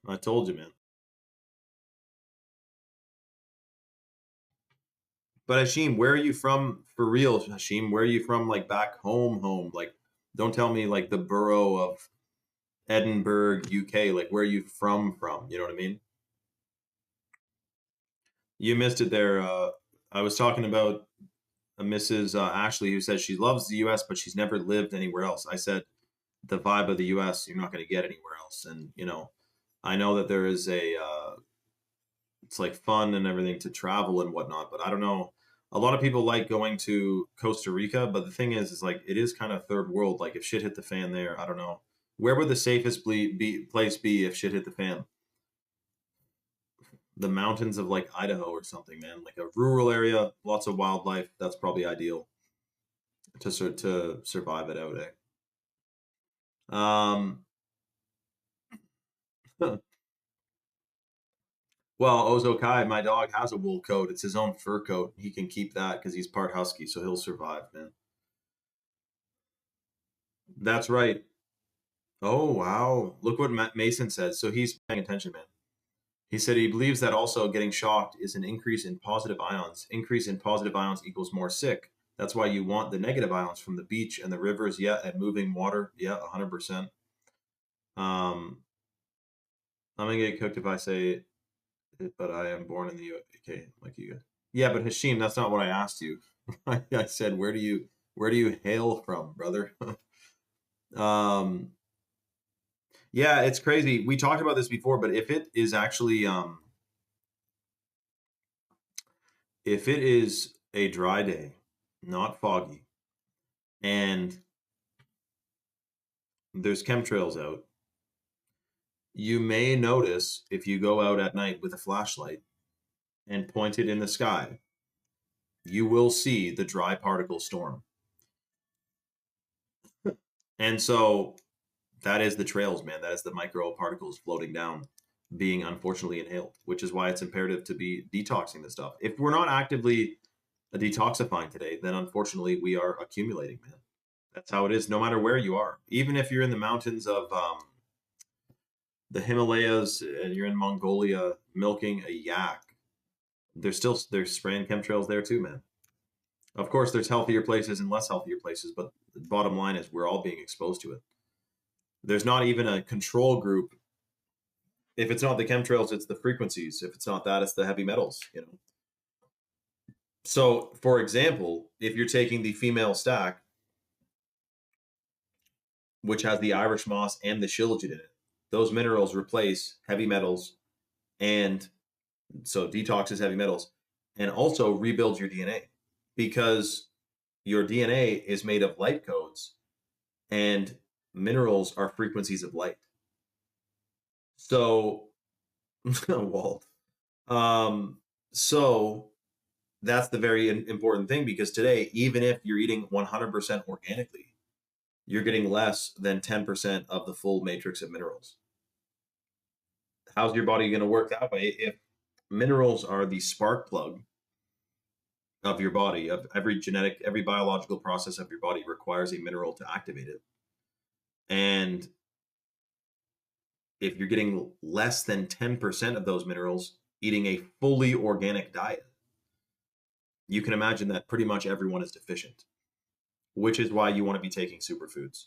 I told you, man. But Hashim, where are you from for real, Hashim? Where are you from, like back home? Like, don't tell me like the borough of Edinburgh, UK. Like, where are you from? You know what I mean? You missed it there. I was talking about Mrs. Ashley, who says she loves the U.S., but she's never lived anywhere else. I said the vibe of the U.S. you're not going to get anywhere else, and I know that there is it's like fun and everything to travel and whatnot, but I don't know. A lot of people like going to Costa Rica, but the thing is like it is kind of third world. Like if shit hit the fan there, I don't know. Where would the safest place be if shit hit the fan? The mountains of like Idaho or something, man. Like a rural area, lots of wildlife. That's probably ideal to survive it out. Um, well, Ozokai, my dog has a wool coat. It's his own fur coat. He can keep that because he's part husky, so he'll survive, man. That's right. Oh wow! Look what Mason says. So he's paying attention, man. He said he believes that also getting shocked is an increase in positive ions. Increase in positive ions equals more sick. That's why you want the negative ions from the beach and the rivers, yeah, and moving water, yeah, 100%. I'm gonna get cooked if I say it, but I am born in the UK, like you guys. Yeah, but Hashim, that's not what I asked you. I said, where do you hail from, brother? um, yeah, it's crazy. We talked about this before, but if it is a dry day, not foggy, and there's chemtrails out, you may notice if you go out at night with a flashlight and point it in the sky, you will see the dry particle storm. And so that is the trails, man. That is the microparticles floating down, being unfortunately inhaled, which is why it's imperative to be detoxing this stuff. If we're not actively detoxifying today, then unfortunately we are accumulating, man. That's how it is, no matter where you are. Even if you're in the mountains of the Himalayas and you're in Mongolia milking a yak, there's spraying chemtrails there too, man. Of course, there's healthier places and less healthier places, but the bottom line is we're all being exposed to it. There's not even a control group. If it's not the chemtrails, it's the frequencies. If it's not that, it's the heavy metals, you know. So, for example, if you're taking the female stack, which has the Irish moss and the shilajit in it, those minerals replace heavy metals, and so detoxes heavy metals and also rebuilds your DNA, because your DNA is made of light codes and minerals are frequencies of light. So, Walt. So that's the very important thing, because today, even if you're eating 100% organically, you're getting less than 10% of the full matrix of minerals. How's your body going to work that way if minerals are the spark plug of your body? Of every biological process of your body requires a mineral to activate it. And if you're getting less than 10% of those minerals eating a fully organic diet, you can imagine that pretty much everyone is deficient, which is why you want to be taking superfoods.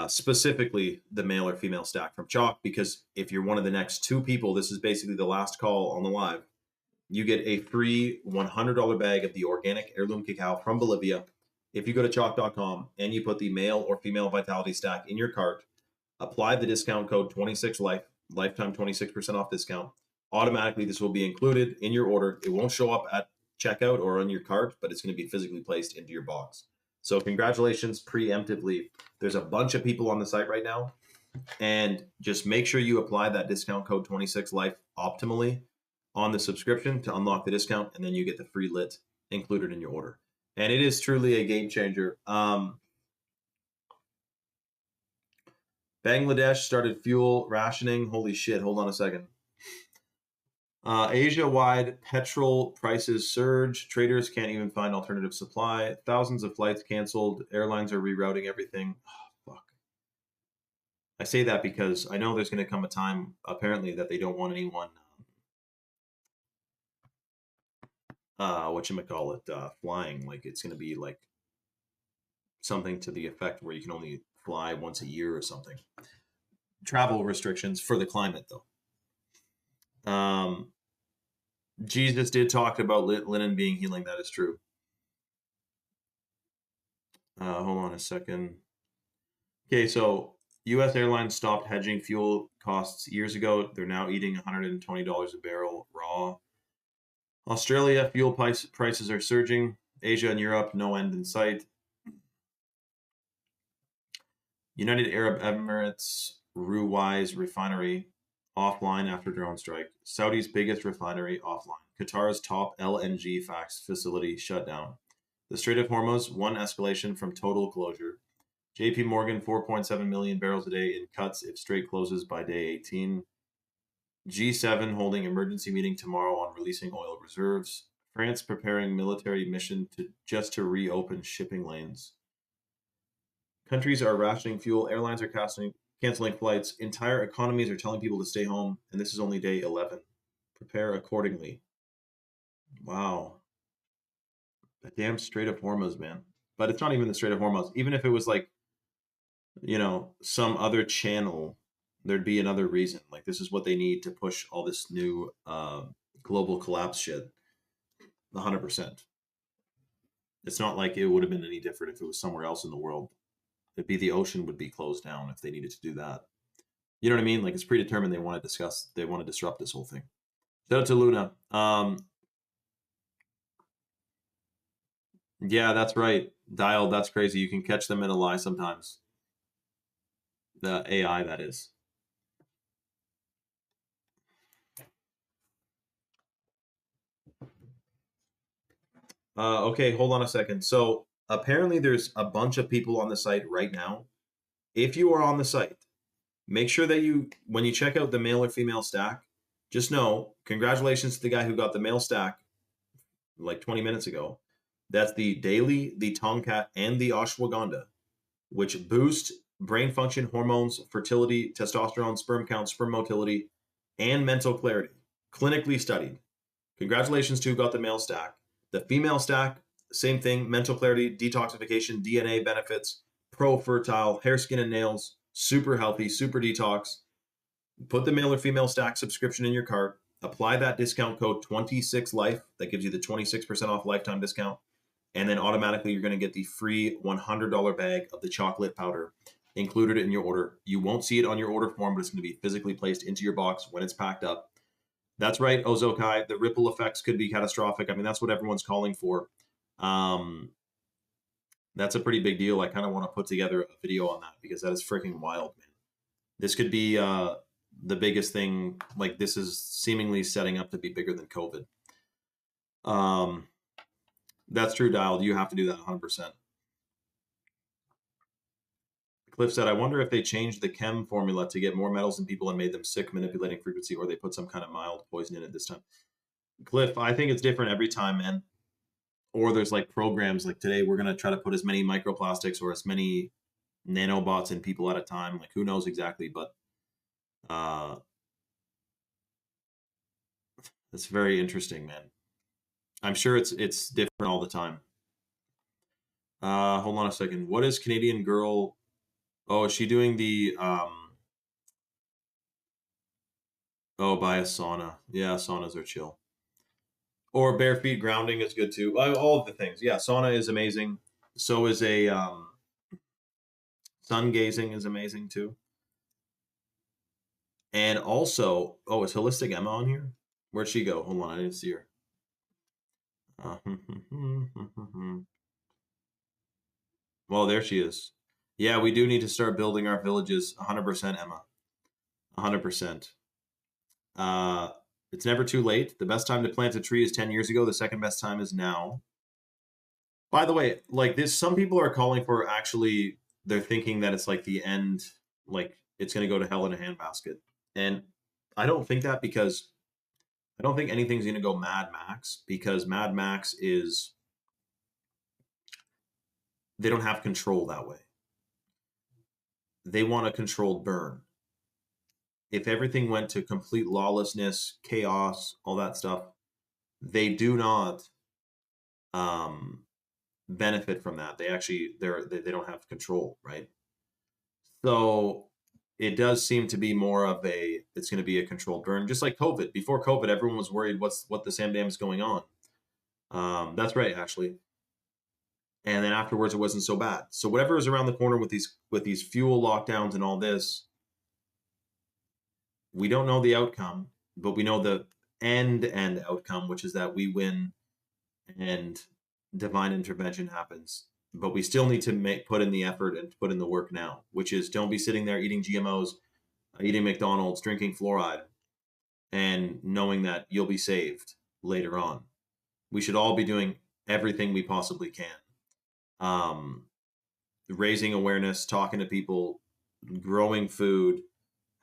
Specifically the male or female stack from Chalk, because if you're one of the next 2 people, this is basically the last call on the live, you get a free $100 bag of the organic heirloom cacao from Bolivia. If you go to chalk.com and you put the male or female vitality stack in your cart, apply the discount code 26life, lifetime 26% off discount, automatically this will be included in your order. It won't show up at checkout or on your cart, but it's going to be physically placed into your box. So congratulations preemptively. There's a bunch of people on the site right now, and just make sure you apply that discount code 26life optimally on the subscription to unlock the discount, and then you get the free lit included in your order. And it is truly a game changer. Bangladesh started fuel rationing. Holy shit, hold on a second. Asia-wide petrol prices surge. Traders can't even find alternative supply. Thousands of flights canceled. Airlines are rerouting everything. Oh, fuck. I say that because I know there's going to come a time, apparently, that they don't want anyone, flying. Like, it's going to be like something to the effect where you can only fly once a year or something. Travel restrictions for the climate, though. Jesus did talk about linen being healing. That is true. Hold on a second. Okay, so U.S. airlines stopped hedging fuel costs years ago. They're now eating $120 a barrel raw. Australia, fuel prices are surging. Asia and Europe, no end in sight. United Arab Emirates, Ruwais refinery offline after drone strike. Saudi's biggest refinery offline. Qatar's top LNG facility shut down. The Strait of Hormuz, one escalation from total closure. JP Morgan, 4.7 million barrels a day in cuts if Strait closes by day 18. G7 holding emergency meeting tomorrow on releasing oil reserves. France preparing military mission to reopen shipping lanes. Countries are rationing fuel. Airlines are canceling flights. Entire economies are telling people to stay home, and this is only day 11. Prepare accordingly. Wow. The damn Strait of Hormuz, man. But it's not even the Strait of Hormuz. Even if it was like, some other channel, there'd be another reason. Like, this is what they need to push all this new global collapse shit. 100%. It's not like it would have been any different if it was somewhere else in the world. It'd be the ocean would be closed down if they needed to do that. You know what I mean? Like, it's predetermined. They want to disrupt this whole thing. Shout out to Luna. Yeah, that's right. Dial, that's crazy. You can catch them in a lie sometimes. The AI, that is. Okay, hold on a second. So apparently there's a bunch of people on the site right now. If you are on the site, make sure that when you check out the male or female stack, just know, congratulations to the guy who got the male stack like 20 minutes ago. That's the Daily, the Tomcat, and the Ashwagandha, which boost brain function, hormones, fertility, testosterone, sperm count, sperm motility, and mental clarity. Clinically studied. Congratulations to who got the male stack. The female stack, same thing, mental clarity, detoxification, DNA benefits, pro fertile, hair, skin, and nails, super healthy, super detox. Put the male or female stack subscription in your cart. Apply that discount code 26life. That gives you the 26% off lifetime discount. And then automatically you're going to get the free $100 bag of the chocolate powder included in your order. You won't see it on your order form, but it's going to be physically placed into your box when it's packed up. That's right, Ozokai. The ripple effects could be catastrophic. I mean, that's what everyone's calling for. That's a pretty big deal. I kind of want to put together a video on that because that is freaking wild, man. This could be the biggest thing. Like, this is seemingly setting up to be bigger than COVID. That's true, Dial. You have to do that 100%. Cliff said, I wonder if they changed the chem formula to get more metals in people and made them sick manipulating frequency, or they put some kind of mild poison in it this time. Cliff, I think it's different every time, man. Or there's like programs like today, we're going to try to put as many microplastics or as many nanobots in people at a time. Like, who knows exactly, but it's very interesting, man. I'm sure it's different all the time. Hold on a second. What is Canadian Girl? Oh, is she doing the buy a sauna. Yeah, saunas are chill. Or bare feet grounding is good too. All of the things. Yeah, sauna is amazing. So is a sun gazing is amazing too. And also, is Holistic Emma on here? Where'd she go? Hold on, I didn't see her. Well, there she is. Yeah, we do need to start building our villages. 100%, Emma. 100%. It's never too late. The best time to plant a tree is 10 years ago. The second best time is now. By the way, like this, some people are calling for actually, they're thinking that it's like the end, like it's going to go to hell in a handbasket. And I don't think that, because I don't think anything's going to go Mad Max, because Mad Max is, they don't have control that way. They want a controlled burn. If everything went to complete lawlessness, chaos, all that stuff, they do not benefit from that. They actually, they don't have control, right? So it does seem to be more of it's going to be a controlled burn, just like COVID. Before COVID, everyone was worried what the Sam Dam is going on. That's right, Ashley. And then afterwards, it wasn't so bad. So whatever is around the corner with these fuel lockdowns and all this, we don't know the outcome, but we know the end outcome, which is that we win and divine intervention happens. But we still need to put in the effort and put in the work now, which is, don't be sitting there eating GMOs, eating McDonald's, drinking fluoride, and knowing that you'll be saved later on. We should all be doing everything we possibly can. Raising awareness, talking to people, growing food,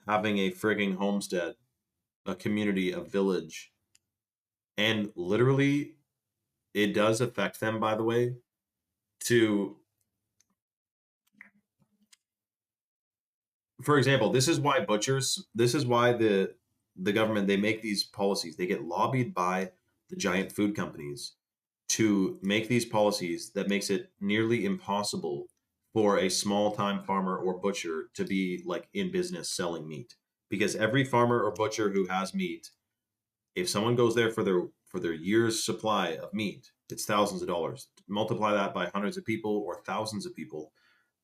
having a frigging homestead, a community, a village. And literally, it does affect them, by the way, for example, this is why the government, they make these policies. They get lobbied by the giant food companies to make these policies that makes it nearly impossible for a small-time farmer or butcher to be like in business selling meat. Because every farmer or butcher who has meat, if someone goes there for their year's supply of meat, it's thousands of dollars. Multiply that by hundreds of people or thousands of people.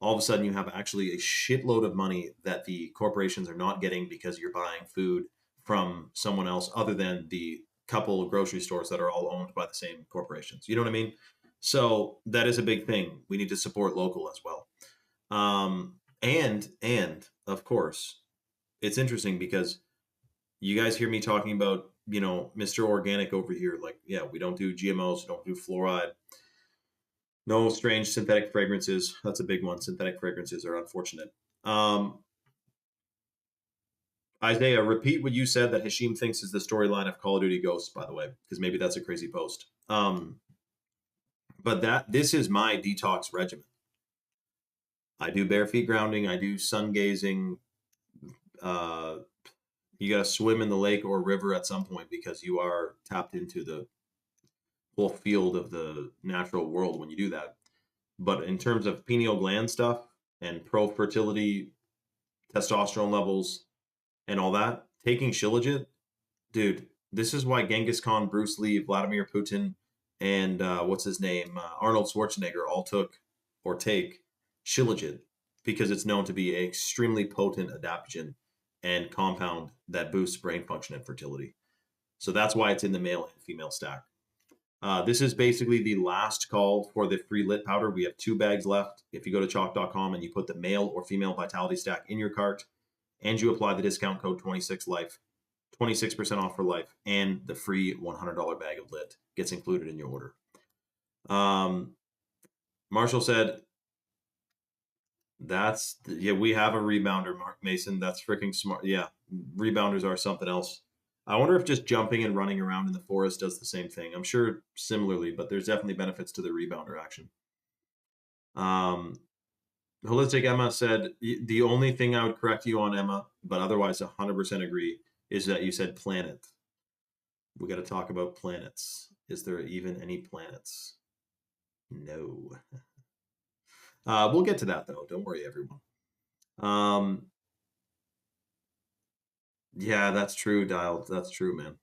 All of a sudden, you have actually a shitload of money that the corporations are not getting because you're buying food from someone else other than the couple of grocery stores that are all owned by the same corporations. You know what I mean? So that is a big thing. We need to support local as well. And of course, it's interesting because you guys hear me talking about, Mr. Organic over here. Like, yeah, we don't do GMOs, don't do fluoride, no strange synthetic fragrances. That's a big one. Synthetic fragrances are unfortunate. Isaiah, repeat what you said that Hashim thinks is the storyline of Call of Duty Ghosts, by the way, because maybe that's a crazy post. But this is my detox regimen. I do bare feet grounding. I do sun gazing. You got to swim in the lake or river at some point because you are tapped into the whole field of the natural world when you do that. But in terms of pineal gland stuff and pro fertility, testosterone levels, and all that, taking Shilajit, dude, this is why Genghis Khan, Bruce Lee, Vladimir Putin, and what's his name, Arnold Schwarzenegger all took or take Shilajit, because it's known to be an extremely potent adaptogen and compound that boosts brain function and fertility. So that's why it's in the male and female stack. This is basically the last call for the free lit powder. We have 2 bags left. If you go to chalk.com and you put the male or female vitality stack in your cart and you apply the discount code 26life, 26% off for life, and the free $100 bag of lit gets included in your order. Marshall said, we have a rebounder, Mark Mason. That's freaking smart. Yeah, rebounders are something else. I wonder if just jumping and running around in the forest does the same thing. I'm sure similarly, but there's definitely benefits to the rebounder action. Holistic Emma said, the only thing I would correct you on, Emma, but otherwise 100% agree, is that you said planet. We got to talk about planets. Is there even any planets? No. We'll get to that, though. Don't worry, everyone. Yeah, that's true, Dial. That's true, man.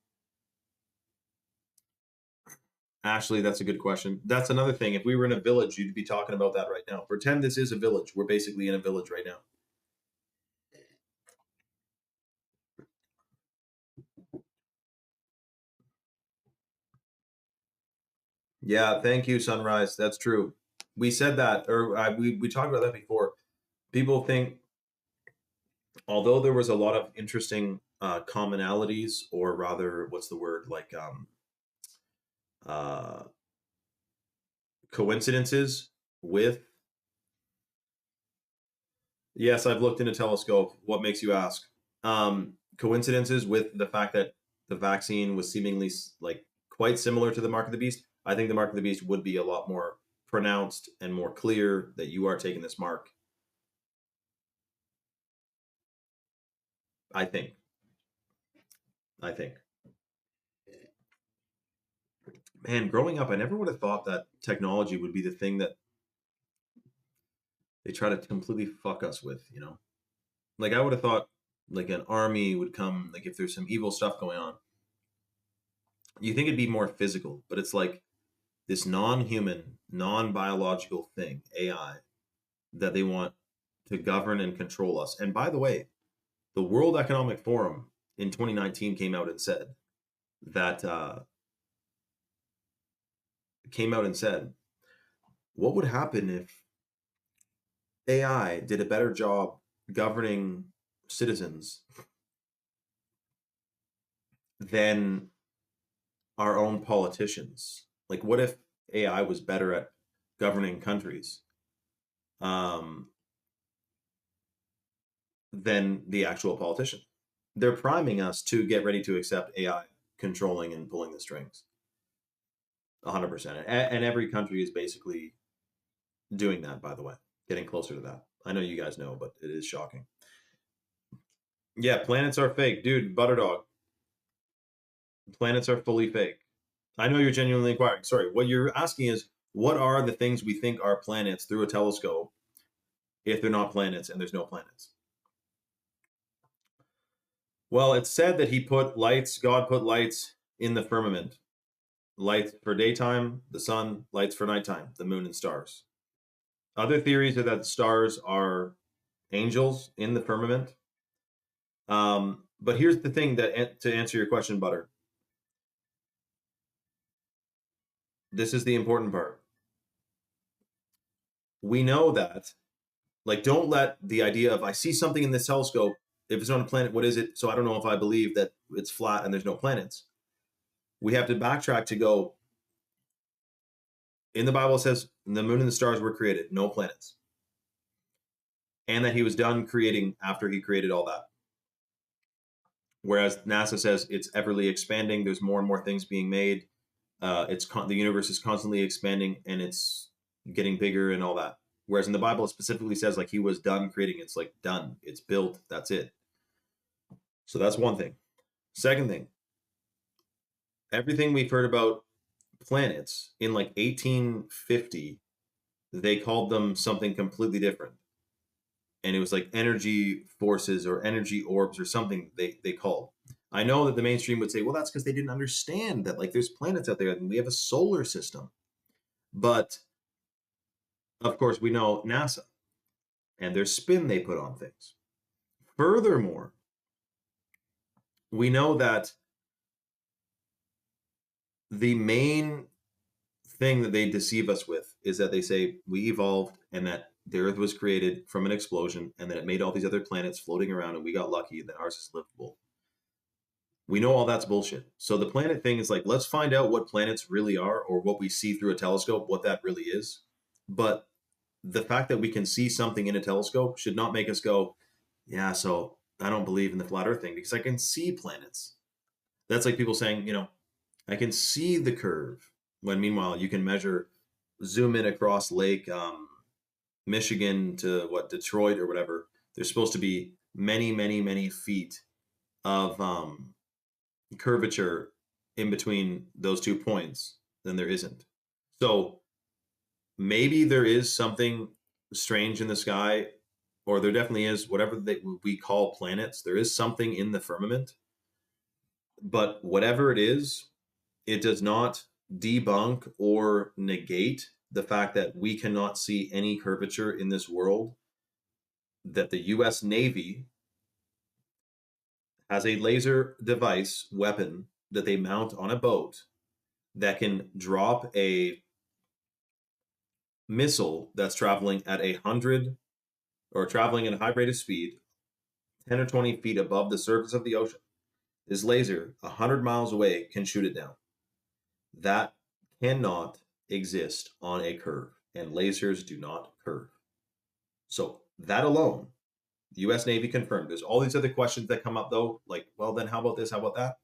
Ashley, that's a good question. That's another thing. If we were in a village, you'd be talking about that right now. Pretend this is a village. We're basically in a village right now. Yeah, thank you, Sunrise. That's true. We said that, or we talked about that before. People think, although there was a lot of interesting commonalities, or rather, what's the word, like coincidences with. Yes, I've looked into Telescope. What makes you ask? Coincidences with the fact that the vaccine was seemingly like quite similar to the Mark of the Beast. I think the Mark of the Beast would be a lot more pronounced and more clear that you are taking this mark. I think. Man, growing up, I never would have thought that technology would be the thing that they try to completely fuck us with, Like, I would have thought, like, an army would come, like, if there's some evil stuff going on. You think it'd be more physical, but it's like this non-human, non-biological thing, AI, that they want to govern and control us. And by the way, the World Economic Forum in 2019 came out and said that what would happen if AI did a better job governing citizens than our own politicians? Like, what if AI was better at governing countries than the actual politician? They're priming us to get ready to accept AI controlling and pulling the strings. 100%. And every country is basically doing that, by the way, getting closer to that. I know you guys know, but it is shocking. Yeah, planets are fake. Dude, Butterdog. Planets are fully fake. I know you're genuinely inquiring. Sorry, what you're asking is, what are the things we think are planets through a telescope if they're not planets and there's no planets? Well, it's said that God put lights in the firmament. Lights for daytime, the sun, lights for nighttime, the moon and stars. Other theories are that stars are angels in the firmament. But here's the thing that to answer your question, Butter. This is the important part. We know that, like, don't let the idea of I see something in this telescope if it's not a planet, what is it? So I don't know if I believe that it's flat and there's no planets. We have to backtrack to go, in the Bible it says the moon and the stars were created, no planets. And that he was done creating after he created all that. Whereas NASA says it's everly expanding. There's more and more things being made. The universe is constantly expanding and it's getting bigger and all that. Whereas in the Bible, it specifically says like he was done creating. It's like done. It's built. That's it. So that's one thing. Second thing, everything we've heard about planets in like 1850, they called them something completely different. And it was like energy forces or energy orbs or something they called. I know that the mainstream would say, well, that's because they didn't understand that like there's planets out there and we have a solar system. But of course, we know NASA and their spin they put on things. Furthermore, we know that the main thing that they deceive us with is that they say we evolved and that the Earth was created from an explosion and that it made all these other planets floating around and we got lucky that ours is livable. We know all that's bullshit. So the planet thing is like, let's find out what planets really are or what we see through a telescope, what that really is. But the fact that we can see something in a telescope should not make us go, yeah, so I don't believe in the flat Earth thing because I can see planets. That's like people saying, I can see the curve when meanwhile you can zoom in across Lake Michigan to Detroit or whatever. There's supposed to be many, many, many feet of curvature in between those 2 points. Then there isn't. So maybe there is something strange in the sky, or there definitely is, whatever we call planets. There is something in the firmament, but whatever it is, it does not debunk or negate the fact that we cannot see any curvature in this world, that the US Navy has a laser device weapon that they mount on a boat that can drop a missile that's traveling at 100 or traveling at a high rate of speed, 10 or 20 feet above the surface of the ocean. This laser, 100 miles away, can shoot it down. That cannot exist on a curve, and lasers do not curve. So that alone, the US Navy confirmed. There's all these other questions that come up though, like, well, then how about this? How about that?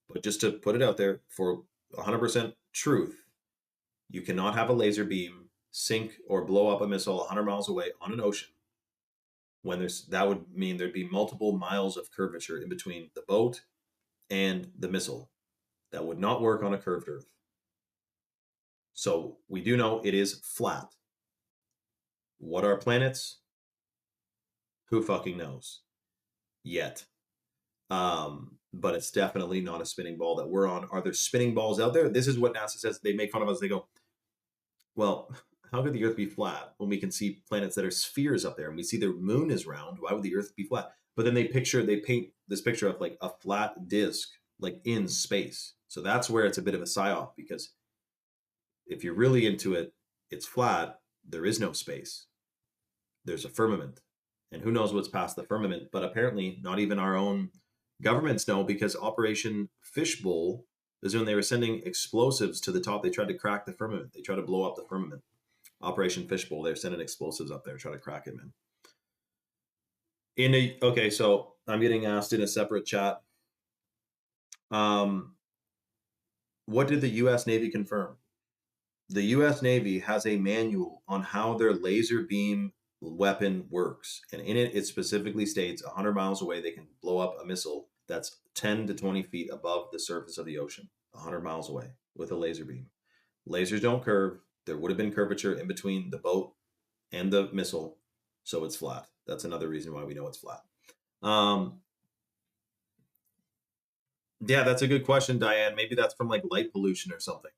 But just to put it out there for 100% truth, you cannot have a laser beam sink or blow up a missile 100 miles away on an ocean when that would mean there'd be multiple miles of curvature in between the boat and the missile. That would not work on a curved Earth. So we do know it is flat. What are planets? Who fucking knows yet? But it's definitely not a spinning ball that we're on. Are there spinning balls out there? This is what NASA says. They make fun of us. They go, well, how could the Earth be flat when we can see planets that are spheres up there and we see the moon is round? Why would the Earth be flat? But then they paint this picture of like a flat disc, like in space. So that's where it's a bit of a psyop, because if you're really into it, it's flat. There is no space. There's a firmament. And who knows what's past the firmament? But apparently not even our own governments know, because Operation Fishbowl is when they were sending explosives to the top. They tried to crack the firmament. They tried to blow up the firmament. Operation Fishbowl, they're sending explosives up there, trying to crack it, man. Okay, so I'm getting asked in a separate chat. What did the U.S. Navy confirm? The U.S. Navy has a manual on how their laser beam weapon works. And in it, it specifically states 100 miles away, they can blow up a missile that's 10 to 20 feet above the surface of the ocean, 100 miles away with a laser beam. Lasers don't curve. There would have been curvature in between the boat and the missile, so it's flat. That's another reason why we know it's flat. Yeah, that's a good question, Diane. Maybe that's from like light pollution or something.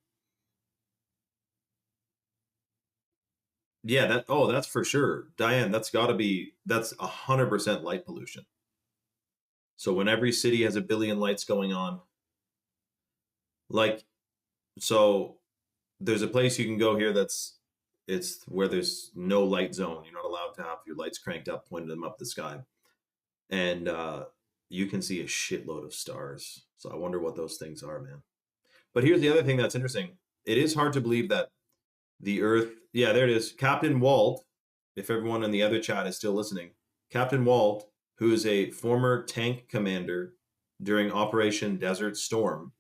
Yeah, that's for sure. Diane, that's 100% light pollution. So when every city has a billion lights going on, like, so there's a place you can go here it's where there's no light zone. You're not allowed to have your lights cranked up, pointing them up the sky. and you can see a shitload of stars. So I wonder what those things are, man. But here's the other thing that's interesting. It is hard to believe that the Earth, yeah, there it is. Captain Walt, if everyone in the other chat is still listening, Captain Walt, who is a former tank commander during Operation Desert Storm,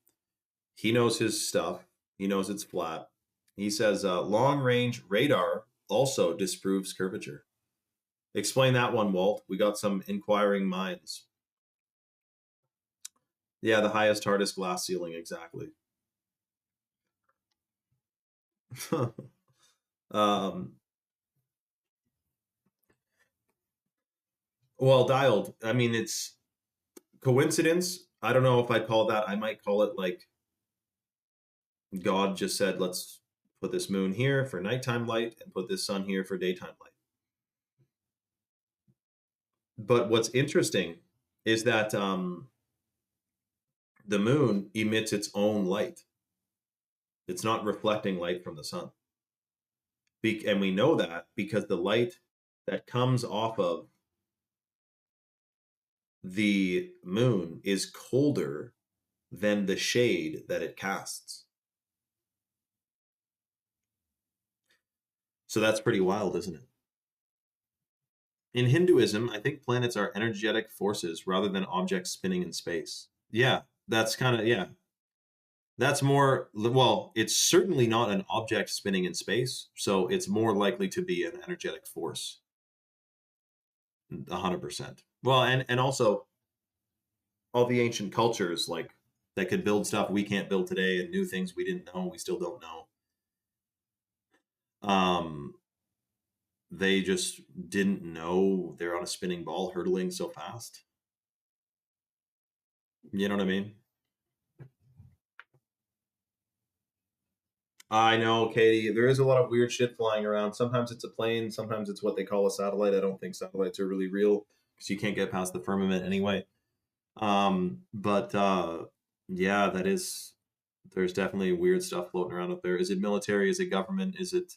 he knows his stuff. He knows it's flat. He says long range radar also disproves curvature. Explain that one, Walt. We got some inquiring minds. Yeah, the highest, hardest glass ceiling, exactly. um, well, dialed. I mean, it's coincidence. I don't know if I'd call that. I might call it like God just said, let's put this moon here for nighttime light and put this sun here for daytime light. But what's interesting is that the moon emits its own light. It's not reflecting light from the sun. And we know that because the light that comes off of the moon is colder than the shade that it casts. So that's pretty wild, isn't it? In Hinduism, I think planets are energetic forces rather than objects spinning in space. Yeah, that's kind of, yeah. That's more, well, it's certainly not an object spinning in space, so it's more likely to be an energetic force. 100%. Well, and also all the ancient cultures like that could build stuff we can't build today and new things we didn't know, we still don't know. They just didn't know they're on a spinning ball hurtling so fast. You know what I mean? I know, Katie. There is a lot of weird shit flying around. Sometimes it's a plane, sometimes it's what they call a satellite. I don't think satellites are really real because you can't get past the firmament anyway. But yeah, that is. There's definitely weird stuff floating around up there. Is it military? Is it government? Is it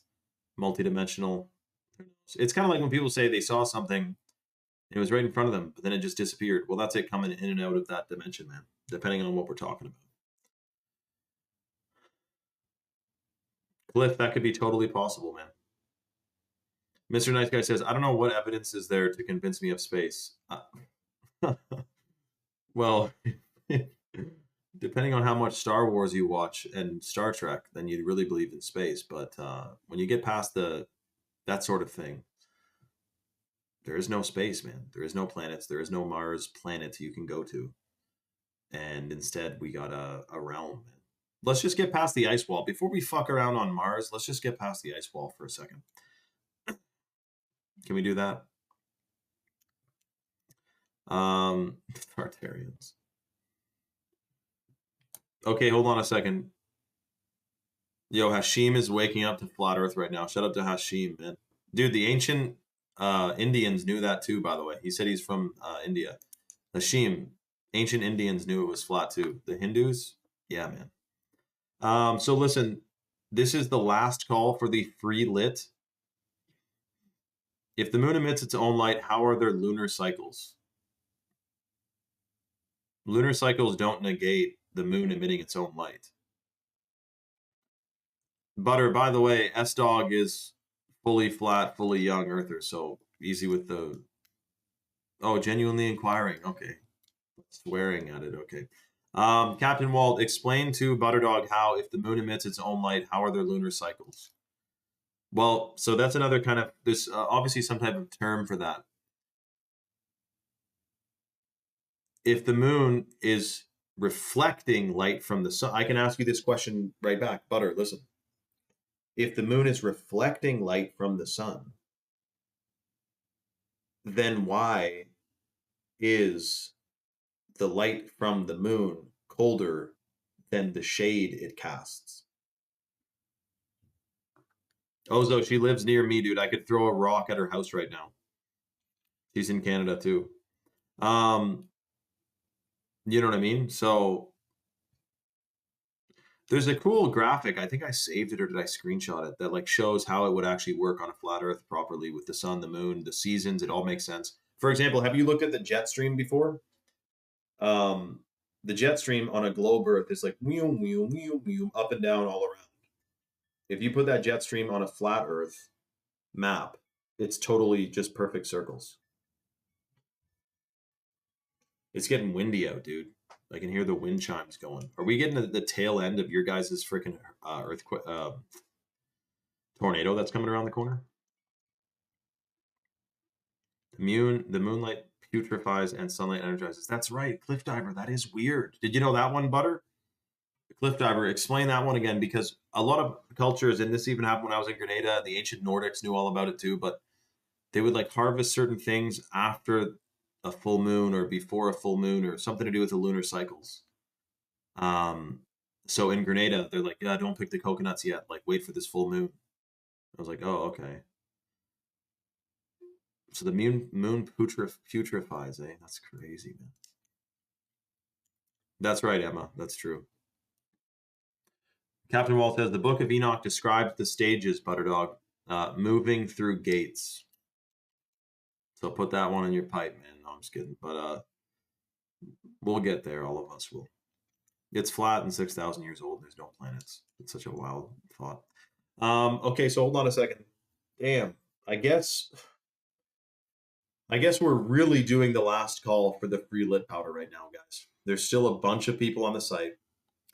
multidimensional? It's kind of like when people say they saw something, it was right in front of them, but then it just disappeared. Well, that's it coming in and out of that dimension, man, depending on what we're talking about. Cliff, that could be totally possible, man. Mr. Nice Guy says, I don't know what evidence is there to convince me of space. Well, depending on how much Star Wars you watch and Star Trek, then you'd really believe in space. But when you get past that sort of thing, there is no space, man. There is no planets. There is no Mars planet you can go to. And instead, we got a realm. Let's just get past the ice wall. Before we fuck around on Mars, let's just get past the ice wall for a second. Can we do that? Tartarians. Okay, hold on a second. Yo, Hashim is waking up to flat Earth right now. Shout out to Hashim, man. Dude, the ancient Indians knew that too, by the way. He said he's from India. Hashim, ancient Indians knew it was flat too. The Hindus, yeah, man. So listen, this is the last call for the free lit. If the moon emits its own light, how are there lunar cycles? Lunar cycles don't negate the moon emitting its own light. Butter, by the way, S-Dog is fully flat, fully young earther, so easy with the... Oh, genuinely inquiring. Okay. Swearing at it. Okay. Captain Walt, explain to Butterdog how, if the moon emits its own light, how are there lunar cycles? Well, so that's another kind of... There's obviously some type of term for that. If the moon is reflecting light from the sun, I can ask you this question right back. Butter, listen. If the moon is reflecting light from the sun, then why is the light from the moon colder than the shade it casts? Ozo, she lives near me, dude. I could throw a rock at her house right now. She's in Canada too. You know what I mean? So there's a cool graphic. I think I saved it or did I screenshot it that like shows how it would actually work on a flat Earth properly with the sun, the moon, the seasons. It all makes sense. For example, have you looked at the jet stream before? The jet stream on a globe Earth is like whew, whew, whew, whew, up and down all around. If you put that jet stream on a flat Earth map, it's totally just perfect circles. It's getting windy out, dude. I can hear the wind chimes going. Are we getting to the tail end of your guys' freaking earthquake tornado that's coming around the corner? The moonlight putrefies and sunlight energizes. That's right, Cliff Diver. That is weird. Did you know that one, Butter? Cliff Diver, explain that one again, because a lot of cultures, and this even happened when I was in Grenada, the ancient Nordics knew all about it too, but they would like harvest certain things after a full moon or before a full moon or something to do with the lunar cycles. So in Grenada, they're like, yeah, don't pick the coconuts yet. Like, wait for this full moon. I was like, oh, okay. So the moon putrefies, eh? That's crazy, man. That's right, Emma. That's true. Captain Wall says the Book of Enoch describes the stages, Butterdog, moving through gates. So put that one in your pipe, man. No, I'm just kidding. But we'll get there. All of us will. It's flat and 6,000 years old. There's no planets. It's such a wild thought. Okay, so hold on a second. Damn. I guess we're really doing the last call for the free lit powder right now, guys. There's still a bunch of people on the site.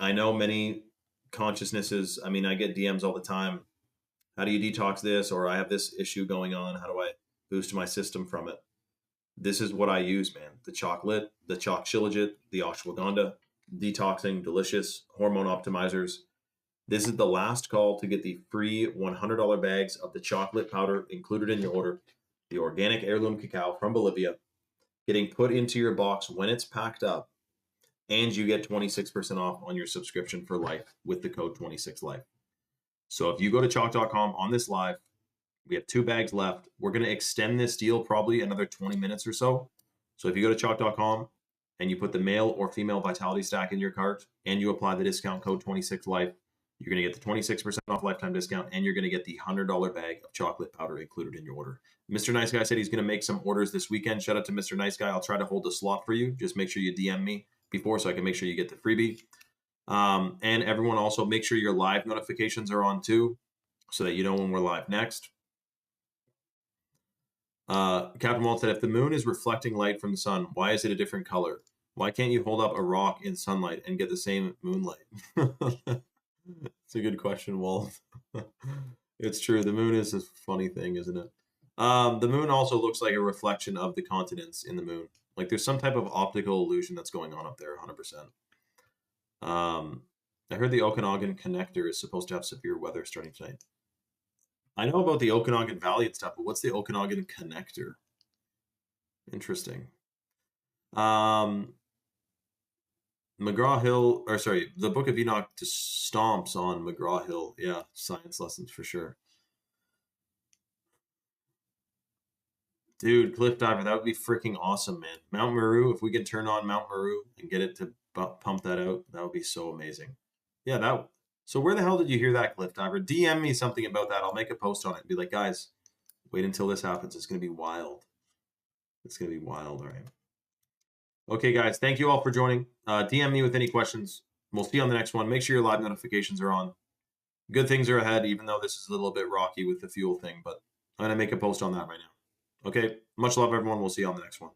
I know many consciousnesses. I mean, I get DMs all the time. How do you detox this? Or I have this issue going on. How do I boost my system from it? This is what I use, man. The chocolate, the chalk shilajit, the ashwagandha, detoxing, delicious, hormone optimizers. This is the last call to get the free $100 bags of the chocolate powder included in your order. The organic heirloom cacao from Bolivia, getting put into your box when it's packed up, and you get 26% off on your subscription for life with the code 26life. So if you go to chalk.com on this live, we have 2 bags left. We're going to extend this deal probably another 20 minutes or so. So if you go to chalk.com and you put the male or female vitality stack in your cart and you apply the discount code 26life, you're going to get the 26% off lifetime discount, and you're going to get the $100 bag of chocolate powder included in your order. Mr. Nice Guy said he's going to make some orders this weekend. Shout out to Mr. Nice Guy. I'll try to hold a slot for you. Just make sure you DM me before so I can make sure you get the freebie. And everyone also make sure your live notifications are on too so that you know when we're live next. Captain Walt said, if the moon is reflecting light from the sun, why is it a different color? Why can't you hold up a rock in sunlight and get the same moonlight? It's a good question, Walt. It's true. The moon is a funny thing, isn't it? The moon also looks like a reflection of the continents in the moon. Like there's some type of optical illusion that's going on up there, 100%. I heard the Okanagan connector is supposed to have severe weather starting tonight. I know about the Okanagan Valley and stuff, but what's the Okanagan connector? Interesting. McGraw-Hill, or sorry, the Book of Enoch just stomps on McGraw-Hill. Yeah, science lessons for sure. Dude, Cliff Diver, that would be freaking awesome, man. Mount Meru, if we can turn on Mount Meru and get it to pump that out, that would be so amazing. Yeah, so where the hell did you hear that, Cliff Diver? DM me something about that. I'll make a post on it and be like, guys, wait until this happens. It's going to be wild. It's going to be wild, all right? Okay, guys, thank you all for joining. DM me with any questions. We'll see you on the next one. Make sure your live notifications are on. Good things are ahead, even though this is a little bit rocky with the fuel thing, but I'm going to make a post on that right now. Okay, much love, everyone. We'll see you on the next one.